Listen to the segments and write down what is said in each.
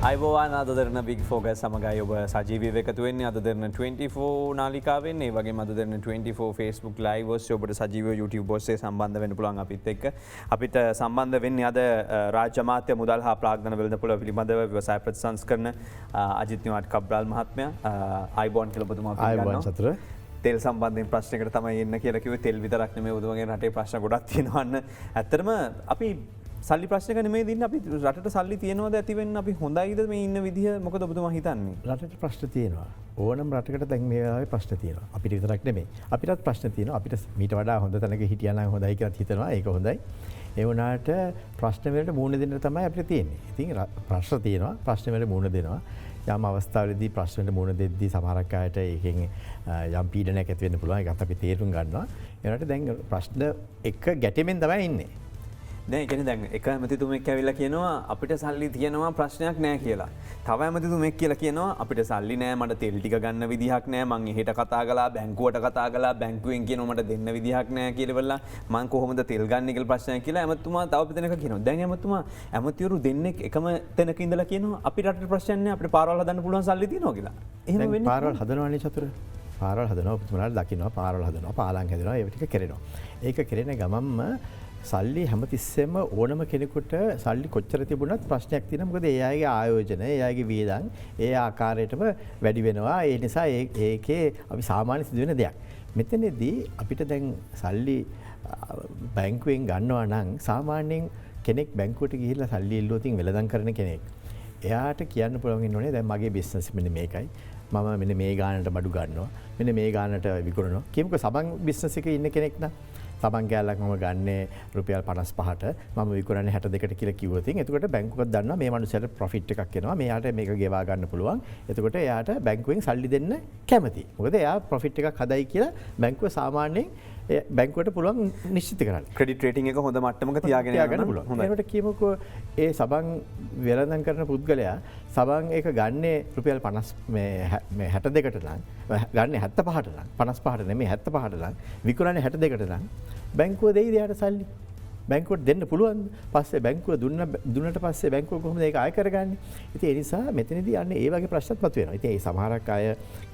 අයිබෝවාන අද දෙරන බික් ෆෝගස් සමඟයි ඔබ සජීවී එකතුවෙන්නේ අද දෙරන 24 නාලිකාවෙන් ඒ වගේ මද දෙරන 24 ෆස්බුක් ලයිවස් ඔබට සජීව YouTube බොස්සේ සම්බන්ධ වෙන පුළන් අපිත් එක් අපිට සම්බන්ධ වෙන්නේ අද රාජමාත්‍ය මුදල් හා ප්‍රාග්ධන වෙලද පුළ පිළිබඳව ව්‍යවසාය ප්‍රතිසංස් කරන අජිත්‍යවාට කබ්‍රාල් මහත්මය අයිබෝන් කලපතුමා සතුර තෙල් සම්බන්ධයෙන් ප්‍රශ්නකට තමයි එන්න කියලකිව තෙල් විතරක්න මේ උදුවගේ රටේ ප්‍රශ්න ගොඩක් තියෙනවන්න ඇතරම අපි සල්ලි ප්‍රශ්න මේ දින්න අපි රට සල්ලි තියනවද ඇතිවෙන් අපි හොඳයිද මේ ඉන්න විදිහ මොකද ඔබතුම හිතන්නේ රටට ප්‍රශ්න තියෙනවා ඕනම් රටකට දැන් මේ ප්‍රශ්න තියෙනවා අපිට විතරක් නෙමෙයි අපිටත් ප්‍රශ්න තියෙනවා අපිට මීට වඩා හොඳ තැනක හිටියනම් හොඳයි කියලා හිතනවා ඒක හොඳයි ඒ වුණාට ප්‍රශ්න වලට මුහුණ දෙන්න තමයි අපිට තියෙන්නේ ඉතින් ප්‍රශ්න තියෙනවා ප්‍රශ්න වලට මුහුණ දෙනවා යම් අවස්ථාවලදී ප්‍රශ්නට මුහුණ දෙද්දී සමහරක් අයට ඒකෙන් යම් පීඩනයක් ඇති වෙන්න පුළුවන් ඒකත් අපි තේරුම් ගන්නවා ඒ වුණාට දැන් ප්‍රශ්න එක ගැටෙමින් තමයි ඉන්නේ දැන් කියන්නේ දැන් එක ඇමතිතුමෙක් ඇවිල්ලා කියනවා අපිට සල්ලි තියෙනවා ප්‍රශ්නයක් නැහැ කියලා. තව ඇමතිතුමෙක් කියලා කියනවා අපිට සල්ලි නැහැ මට තෙල් ටික ගන්න විදිහක් නැහැ මං එහෙට කතා කළා බැංකුවට කතා කළා බැංකුවෙන් කියනවා මට දෙන්න විදිහක් නැහැ කියලා මං කොහොමද තෙල් ගන්න කියලා ප්‍රශ්නයක් කියලා ඇමතුමා තව පිටනක කියනවා. දැන් ඇමතුමා ඇමතිවරු දෙන්නෙක් එකම තැනක ඉඳලා කියනවා අපිට රටේ ප්‍රශ්නයක් නැහැ අපිට පාරවල් හදන්න පුළුවන් සල්ලි තියෙනවා කියලා. එහෙම වෙන්නේ පාරවල් හදනවනේ චතුර. පාරවල් හදනවා ඔබතුමාලා දකින්නවා පාරවල් හදනවා පාලම් හදනවා ඒ ටික කරනවා. ඒක කරන ගමන්ම සල්ලි හැමතිස්සෙම ඕනම කෙනෙකුට සල්ලි කොච්චර තිබුණත් ප්‍රශ්නයක් තියෙනවා මොකද ඒ අයගේ ආයෝජන ඒ අයගේ වියදම් ඒ ආකාරයටම වැඩි වෙනවා ඒ නිසා ඒකේ අපි සාමාන්‍ය සිදුවෙන දෙයක්. මෙතනදී අපිට දැන් සල්ලි බැංකුවෙන් ගන්නවා නම් සාමාන්‍යයෙන් කෙනෙක් බැංකුවට ගිහිල්ලා සල්ලි ඉල්ලුවොත් වෙළඳන් කරන කෙනෙක් එයාට කියන්න පුළුවන් ඉන්නෝනේ දැන් මගේ බිස්නස් මෙන්න මේකයි මම මෙන්න මේ ගානට බඩු ගන්නවා මෙන්න මේ ගානට විකුණනවා කියමුකෝ සබන් බිස්නස් එකේ ඉන්න කෙනෙක් නම් සබන් කෑල්ලක් මම ගන්නේ රුපියල් 55ට මම විකුණන්නේ 62ට කියලා කිව්වොත් එතකොට බැංකුවක් දන්නවා මේ මනුස්සයාට ප්‍රොෆිට් එකක් එනවා මෙයාට මේක ගෙවා ගන්න පුළුවන් එතකොට එයාට බැංකුවෙන් සල්ලි දෙන්න කැමතියි මොකද එයා ප්‍රොෆිට් එකක් හදයි කියලා බැංකුව සාමාන්‍යයෙන් බැංකුවට පුළුවන් නිශ්චිත කරන්න ක්‍රෙඩිට් රේටින් එක හොඳ මට්ටමක තියාගෙන පුළුවන් ඒකට කියමුකෝ ඒ සබන් වෙළඳන් කරන පුද්ගලයා සබන් එක ගන්නේ රුපියල් 62ට නම් ගන්නේ 75ට නම් 55ට නෙමෙයි 75ට නම් විකුණන්නේ 62ට නම් බැංකුව දෙයිද යාට සල්ලි බැංකුවට දෙන්න පුළුවන් පස්සේ බැංකුව දුන්නට පස්සේ බැංකුව කොහොමද ඒක ආය කරගන්නේ ඉතින් ඒ නිසා මෙතනදී යන්නේ ඒ වගේ ප්‍රශ්නත් මතුවෙනවා ඉතින් ඒ සමහරක් අය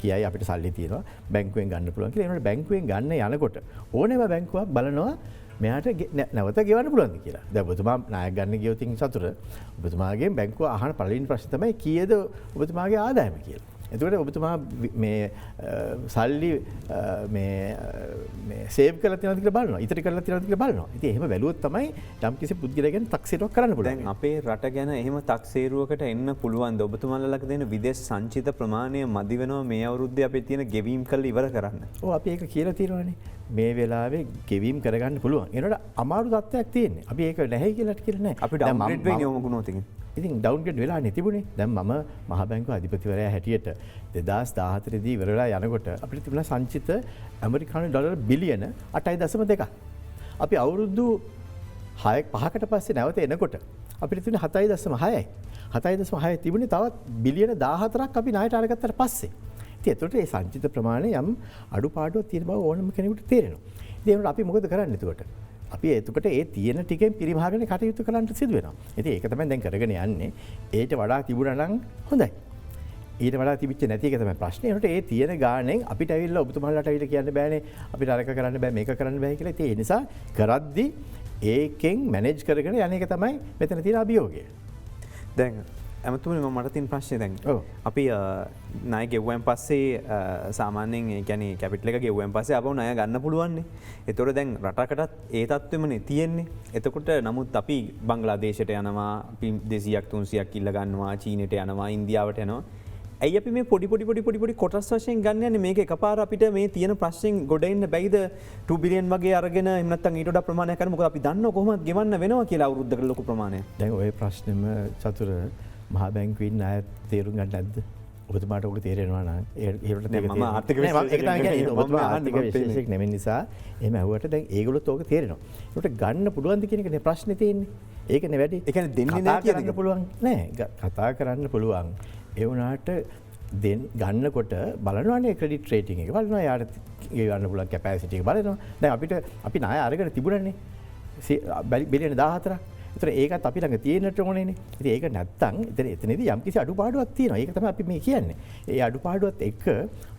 කියයි අපිට සල්ලි තියෙනවා බැංකුවෙන් ගන්න පුළුවන් කියලා ඒනොට බැංකුවෙන් ගන්න යනකොට ඕනෑම බැංකුවක් බලනවා මෙයාට නැවත ගෙවන්න පුළුවන්ද කියලා. දැන් ඔබතුමා ණයක් ගන්න ගියොත් සතුට ඔබතුමාගෙන් බැංකුව අහන පළවෙනි ප්‍රශ්න තමයි කීයද ඔබතුමාගේ ආදායම කියලා. එතකොට ඔබතුමා මේ සල්ලි මේ සේව් කරලා තියෙනවද කියලා බලනවා. ඉතිරි කරලා තියෙනවද කියලා බලනවා. ඉතින් එහෙම බැලුවොත් තමයි යම්කිසි පුද්ගලයෙක්ගෙන් තක්සේරුවක් කරන්න පුළුවන්. දැන් අපේ රට ගැන එහෙම තක්සේරුවකට එන්න පුළුවන්ද? ඔබතුමාලා ළඟ දෙන විදේශ සංචිත ප්‍රමාණය මදි වෙනවා මේ අවුරුද්දේ අපේ තියෙන ගෙවීම් කරලා ඉවර කරන්න. ඔව් අපි ඒක කියලා තියෙනවානේ. මේ වෙලාවේ ගෙවීම් කරගන්න පුළුවන්. ඒනට අමාරු තත්ත්වයක් තියෙන්නේ. අපි ඒක නැහැ කියලා කියලා නැහැ. අපි ඩවුන්ග්‍රේඩ් වෙන්නේ මොකුණොත් එකකින්. ඉතින් ඩවුන්ග්‍රේඩ් වෙලා නැතිබුණේ. දැන් මම මහ බැංකුව අධිපතිවරයා හැටියට 2014 දී ඉවර වෙලා යනකොට අපිට තිබුණා සංචිත ඇමරිකානු ඩොලර් බිලියන 8.2ක්. අපි අවුරුදු 5කට පස්සේ නැවත එනකොට අපිට තිබුණේ 7.6යි. 7.6 තිබුණේ තවත් බිලියන 14ක් අපි ණයට අරගත්තට පස්සේ. එතකොට ඒ සංචිත ප්‍රමාණය යම් අඩුපාඩුවක් තියෙන බව ඕනම කෙනෙකුට තේරෙනවා. ඉතින් අපි මොකද කරන්නේ එතකොට? අපි එතකොට ඒ තියෙන ටිකෙන් පරිභාගන කටයුතු කරන්න සිදු වෙනවා. ඉතින් ඒක තමයි දැන් කරගෙන යන්නේ. ඊට වඩා තිබුණා නම් හොඳයි. ඊට වඩා තිබිච්ච නැති එක තමයි ප්‍රශ්නේ. ඒකට ඒ තියෙන ගාණෙන් අපිට ඇවිල්ලා ඔබතුමාලාට ඇවිල්ලා කියන්න බෑනේ අපිට අරක කරන්න බෑ මේක කරන්න බෑ කියලා. ඉතින් ඒ නිසා කරද්දී ඒකෙන් මැනේජ් කරගෙන යන එක තමයි මෙතන තියෙන අභියෝගය. දැන් ඇමතුමනි මට තින් ප්‍රශ්නය දැන් අපි ණය ගෙව්වන් පස්සේ සාමාන්‍යයෙන් ඒ කියන්නේ කැපිටල් එක ගෙව්වන් පස්සේ අපව ණය ගන්න පුළුවන්නේ. ඒතකොට දැන් රටකටත් ඒ තත්ත්වෙමනේ තියෙන්නේ. එතකොට නමුත් අපි බංග්ලාදේශයට යනවා, අපි 200ක් 300ක් ඉල්ල ගන්නවා, චීනෙට යනවා, ඉන්දියාවට යනවා. ඇයි අපි මේ පොඩි කොටස් වශයෙන් ගන්න යන්නේ මේක එකපාර අපිට මේ තියෙන ප්‍රශ්නෙන් ගොඩ එන්න බැයිද 2 බිලියන් වගේ අරගෙන එහෙම නැත්නම් ඊට වඩා ප්‍රමාණයක් කරමු. මොකද අපි දන්නවා කොහොමද ගෙවන්න වෙනවා කියලා අවුරුද්දකට ලොකු ප්‍රමාණයක්. දැන් ওই ප්‍රශ්නෙම චතුර මහා බැංකුවෙන් ණය තේරුම් ගන්න නැද්ද? ඔබතුමාට ඔක තේරෙනවා නම් ඒකට මම ආර්ථික විශේෂඥයෙක් නෙමෙයි නිසා එහෙම ඇහුවට දැන් ඒගොල්ලොත් ඕක තේරෙනවා. ඒකට ගන්න පුළුවන්ද කියන එකනේ ප්‍රශ්නේ තියෙන්නේ. ඒකනේ වැඩි. ඒ කියන්නේ දෙන්නේ නැහැ කියන එක පුළුවන් නෑ. කතා කරන්න පුළුවන්. ඒ වුණාට ගන්නකොට බලනවානේ ක්‍රෙඩිට් රේටින් එක. බලනවා යාට ගෙවන්න පුළුවන් කැපැසිටි එක බලනවා. දැන් අපි ණය අරගෙන තිබුණානේ. බිලියන 14ක්. ඒතර ඒකත් අපි ළඟ තියෙන්නට ඕනේනේ. ඉතින් ඒක නැත්තම් එතනදී යම්කිසි අඩුපාඩුවක් තියෙනවා. ඒක තමයි අපි මේ කියන්නේ. ඒ අඩුපාඩුවත් එක්ක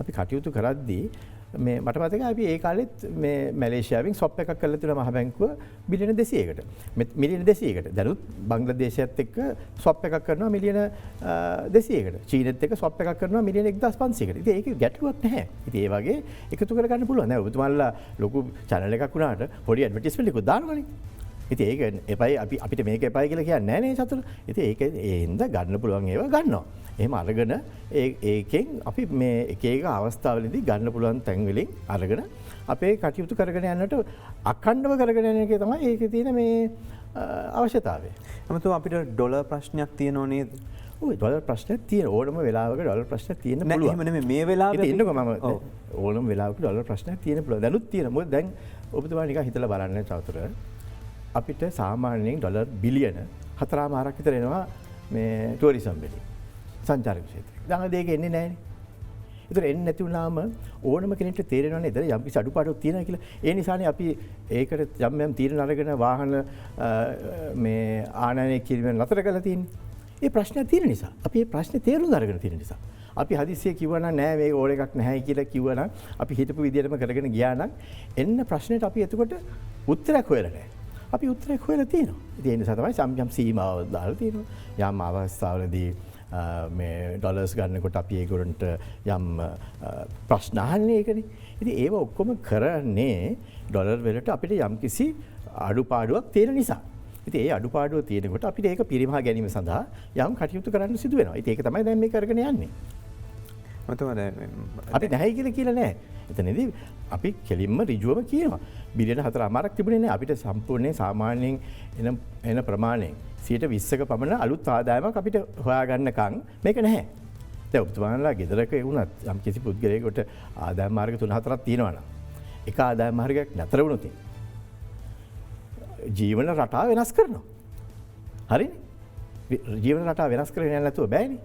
අපි කටයුතු කරද්දී මේ මට මතකයි අපි ඒ කාලෙත් මේ මැලේසියාවෙන් ස්වොප් එකක් කරලා තිබුණා මහ බැංකුව බිලියන 200කට. මිලියන 200කට. දැනුත් බංග්ලාදේශයත් එක්ක ස්වොප් එකක් කරනවා මිලියන 200කට. චීනෙත් එක්ක ස්වොප් එකක් කරනවා මිලියන 1500කට. ඉතින් ඒක ගැටලුවක් නැහැ. ඉතින් ඒ වගේ එකතු කරගන්න පුළුවන්. දැන් ඔබතුමාලා ලොකු channel එකක් වුණාට පොඩි ඇඩ්වර්ටයිස්මන්ට් එකක් දානවනේ. ඉතින් ඒක එපයි අපිට මේක එපයි කියලා කියන්නේ නැහැ නේ චතුර. ඉතින් ඒක ඒ හින්දා ගන්න පුළුවන් ඒවා ගන්නවා. එහෙම අරගෙන ඒකෙන් අපි මේ එක එක අවස්ථාවලදී ගන්න පුළුවන් තැන් වලින් අරගෙන අපේ කටයුතු කරගෙන යන්නට අඛණ්ඩව කරගෙන යන එකේ තමයි ඒකේ තියෙන මේ අවශ්‍යතාවය. අමතෝ අපිට ඩොලර් ප්‍රශ්නයක් තියෙනව නේද? ඔය ඩොලර් ප්‍රශ්නයක් තියෙන ඕනම වෙලාවක ඩොලර් ප්‍රශ්නයක් තියෙන්න පුළුවන්. නෑ එහෙම නෙමෙයි මේ වෙලාවේ ඉතින් ඉන්නකෝ මම ඕනම වෙලාවක ඩොලර් ප්‍රශ්නයක් තියෙන්න පුළුවන්. දැනුත් තියෙන. මොකද දැන් ඔබතුමා නිකන් හිතලා බලන්න චතුර අපිට සාමාන්‍යයෙන් ඩොලර් බිලියන 4.5ක් විතර එනවා මේ ටුවරිසම් වලින්. සංචාරක ක්ෂේත්‍රය. දැන් ඒක එන්නේ නැහැනේ. ඒතර එන්නේ නැති වුණාම ඕනම කෙනෙක්ට තේරෙනවනේ එතන යම් කිසි අඩුපාඩුවක් තියෙනවා කියලා. ඒ නිසානේ අපි ඒකට යම් තීරණ අරගෙන වාහන මේ ආනයනය කිරීම නතර කරලා තියෙන්නේ. ඒ ප්‍රශ්නය තියෙන නිසා. අපි මේ ප්‍රශ්නේ තේරුම් අරගෙන තියෙන නිසා. අපි හදිස්සිය කිව්වනම් නෑ මේක ඕන එකක් නැහැ කියලා කිව්වනම් අපි හිතපු විදිහටම කරගෙන ගියා නම් එන්න ප්‍රශ්නෙට අපි එතකොට උත්තරයක් හොයලා නැහැ. අපි උත්තරයක් හොයලා තියෙනවා. ඉතින් ඒ නිසා තමයි යම් සීමාවක් දාලා තියෙනවා. යම් අවස්ථාවලදී මේ ඩොලර්ස් ගන්නකොට අපි ඒගොල්ලන්ට යම් ප්‍රශ්න අහන්නේ ඒකනේ. ඉතින් ඒව ඔක්කොම කරන්නේ ඩොලර් වලට අපිට යම්කිසි අඩුපාඩුවක් තියෙන නිසා. ඉතින් ඒ අඩුපාඩුව තියෙනකොට අපිට ඒක පිරිමහා ගැනීම සඳහා යම් කටයුතු කරන්න සිදු වෙනවා. ඉතින් ඒක තමයි දැන් මේ කරගෙන යන්නේ. අපි නැහැ කියලා නෑ. එතනදී අපි කෙලින්ම ඍජුවම කියනවා. බිලියන 4.5ක් තිබුණේ නෑ. අපිට සම්පූර්ණයෙන් සාමාන්‍යයෙන් එන ප්‍රමාණයෙන් 20%ක පමණ අලුත් ආදායමක් අපිට හොයාගන්නකම් මේක නැහැ. දැන් ඔබතුමාලා ගෙදරක වුණත් යම් කිසි පුද්ගලයෙකුට ආදායම් මාර්ග 3-4ක් තියෙනවා නම් එක ආදායම් මාර්ගයක් නැතර වුණොත් ජීවන රටාව වෙනස් කරනවා. හරිනේ? ජීවන රටාව වෙනස් කරගෙන යන්න නැතුව බෑනේ.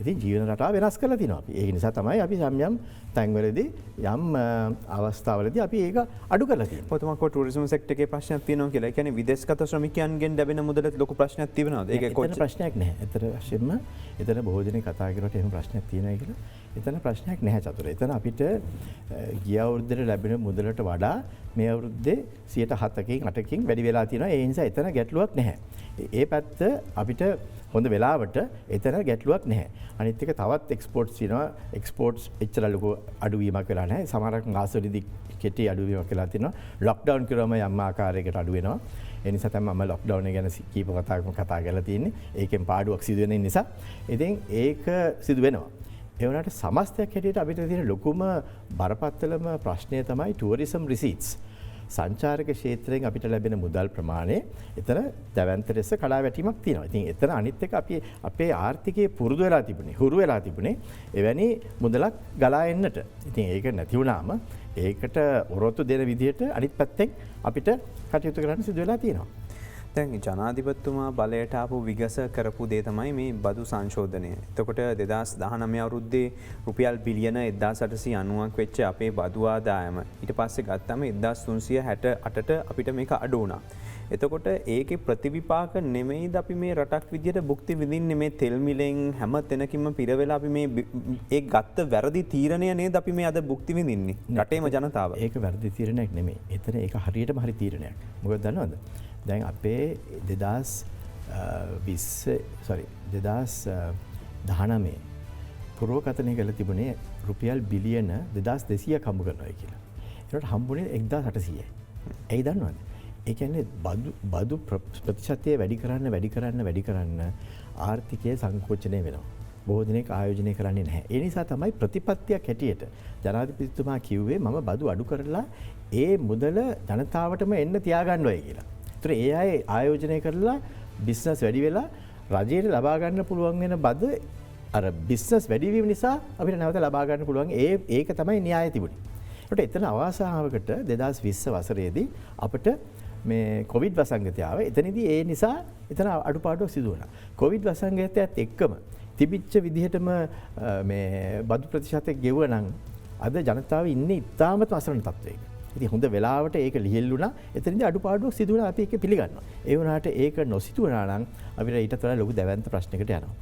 ඉතින් ජීවන රටාව වෙනස් කරලා තිනවා අපි. ඒ නිසා තමයි අපි යම් තැන්වලදී යම් අවස්ථාවලදී අපි ඒක අඩු කරලා තියෙන්නේ. ඔතමක ටූරිසම් සෙක්ටර් එකේ ප්‍රශ්නයක් තියෙනවා කියලා. ඒ කියන්නේ විදේශගත ශ්‍රමිකයන්ගෙන් ලැබෙන මුදලට ලොකු ප්‍රශ්නයක් තිබෙනවද? ඒක කොච්චර ප්‍රශ්නයක් නැහැ. ඒතර වශයෙන්ම එතන බොහෝ දෙනෙක් කතා කරනකොට එහෙම ප්‍රශ්නයක් තියෙනවා කියලා. එතන ප්‍රශ්නයක් නැහැ චතුර. එතන අපිට ගිය අවුරුද්දේ ලැබෙන මුදලට වඩා මේ අවුරුද්දේ 7%කින් 8කින් වැඩි වෙලා තියෙනවා. ඒ නිසා එතන ගැටලුවක් නැහැ. ඒ පැත්ත අපිට හොඳ වෙලාවට එතන ගැටලුවක් නැහැ. අනිත් එක තවත් එක්ස්පෝර්ට්ස් තියෙනවා. එක්ස්පෝර්ට්ස් එච්චර ලොකු අඩුවීමක් වෙලා නැහැ. සමහරක් මාසෙදි කෙටි අඩුවීමක් වෙලා තියෙනවා. ලොක්ඩවුන් කරාම යම් ආකාරයකට අඩු වෙනවා. ඒ නිසා තමයි මම ලොක්ඩවුන් එක ගැන කීප කතාවක්ම කතා කරලා තියෙන්නේ. ඒකෙන් පාඩුවක් සිදු වෙන නිසා. ඉතින් ඒක සිදු වෙනවා. ඒ වුණාට සමස්තයක් හැටියට අපිට තියෙන ලොකුම බරපතලම ප්‍රශ්නය තමයි ටුවරිසම් රිසීට්ස්. සංචාරක ක්ෂේත්‍රයෙන් අපිට ලැබෙන මුදල් ප්‍රමාණය එතන දැවැන්ත ලෙස කඩාවැටීමක් තියෙනවා. ඉතින් එතන අනිත් එක අපි අපේ ආර්ථිකයේ පුරුදු වෙලා තිබුණේ, හුරු වෙලා තිබුණේ එවැනි මුදලක් ගලා එන්නට. ඉතින් ඒක නැති වුණාම ඒකට ඔරොත්තු දෙන විදිහට අනිත් පැත්තෙන් අපිට කටයුතු කරන්න සිදු වෙලා තියෙනවා. දැන් ජනාධිපතිතුමා බලයට ආපු විගස කරපු දේ තමයි මේ බදු සංශෝධනය. එතකොට 2019 අවුරුද්දේ රුපියල් බිලියන 1890ක් වෙච්ච අපේ බදු ආදායම ඊට පස්සේ ගත්තම 1368ට අපිට මේක අඩු වුණා. එතකොට ඒකේ ප්‍රතිවිපාක නෙමෙයිද අපි මේ රටක් විදියට භුක්ති විඳින්නේ මේ තෙල් මිලෙන් හැම තැනකින්ම පිර වෙලා අපි මේ ඒ ගත්ත වැරදි තීරණය නේද අපි මේ අද භුක්ති විඳින්නේ රටේම ජනතාව. ඒක වැරදි තීරණයක් නෙමෙයි. එතන ඒක හරියටම හරි තීරණයක්. මොකද දන්නවද? දැන් අපේ 2019 පුරෝකථනය කළ තිබුණේ රුපියල් බිලියන 2200ක් හම්බ කරනවා කියලා. ඒකට හම්බුනේ 1800යි. ඇයි දන්නවද? ඒ කියන්නේ බදු ප්‍රතිශතය වැඩි කරන්න ආර්ථිකය සංකෝචනය වෙනවා. බොහෝ දෙනෙක් ආයෝජනය කරන්නේ නැහැ. ඒ නිසා තමයි ප්‍රතිපත්තියක් හැටියට ජනාධිපතිතුමා කිව්වේ මම බදු අඩු කරලා ඒ මුදල ජනතාවටම එන්න තියාගන්න ඕයි කියලා. ඒතර ඒ අය ආයෝජනය කරලා බිස්නස් වැඩි වෙලා රජයට ලබා ගන්න පුළුවන් වෙන බද අර බිස්නස් වැඩි වීම නිසා අපිට නැවත ලබා ගන්න පුළුවන් ඒක තමයි න්‍යායය තිබුණේ. ඒකට එතන අවස්ථාවකට 2020 වසරේදී අපිට මේ කොවිඩ් වසංගතය ආව. එතනදී ඒ නිසා එතන අඩුපාඩුවක් සිදු වුණා. කොවිඩ් වසංගතයත් එක්කම තිබිච්ච විදිහටම මේ බදු ප්‍රතිශතයක් ගෙවුවා නම් අද ජනතාව ඉන්නේ ඉතාමත් අසරණ තත්ත්වයක. ඉතින් හොඳ වෙලාවට ඒක ලිහිල් වුණා. එතනදී අඩුපාඩුවක් සිදු වුණා අපි ඒක පිළිගන්නවා. ඒ වුණාට ඒක නොසිතුණා නම් අපිට ඊට වඩා ලොකු දැවැන්ත ප්‍රශ්නයකට යනවා.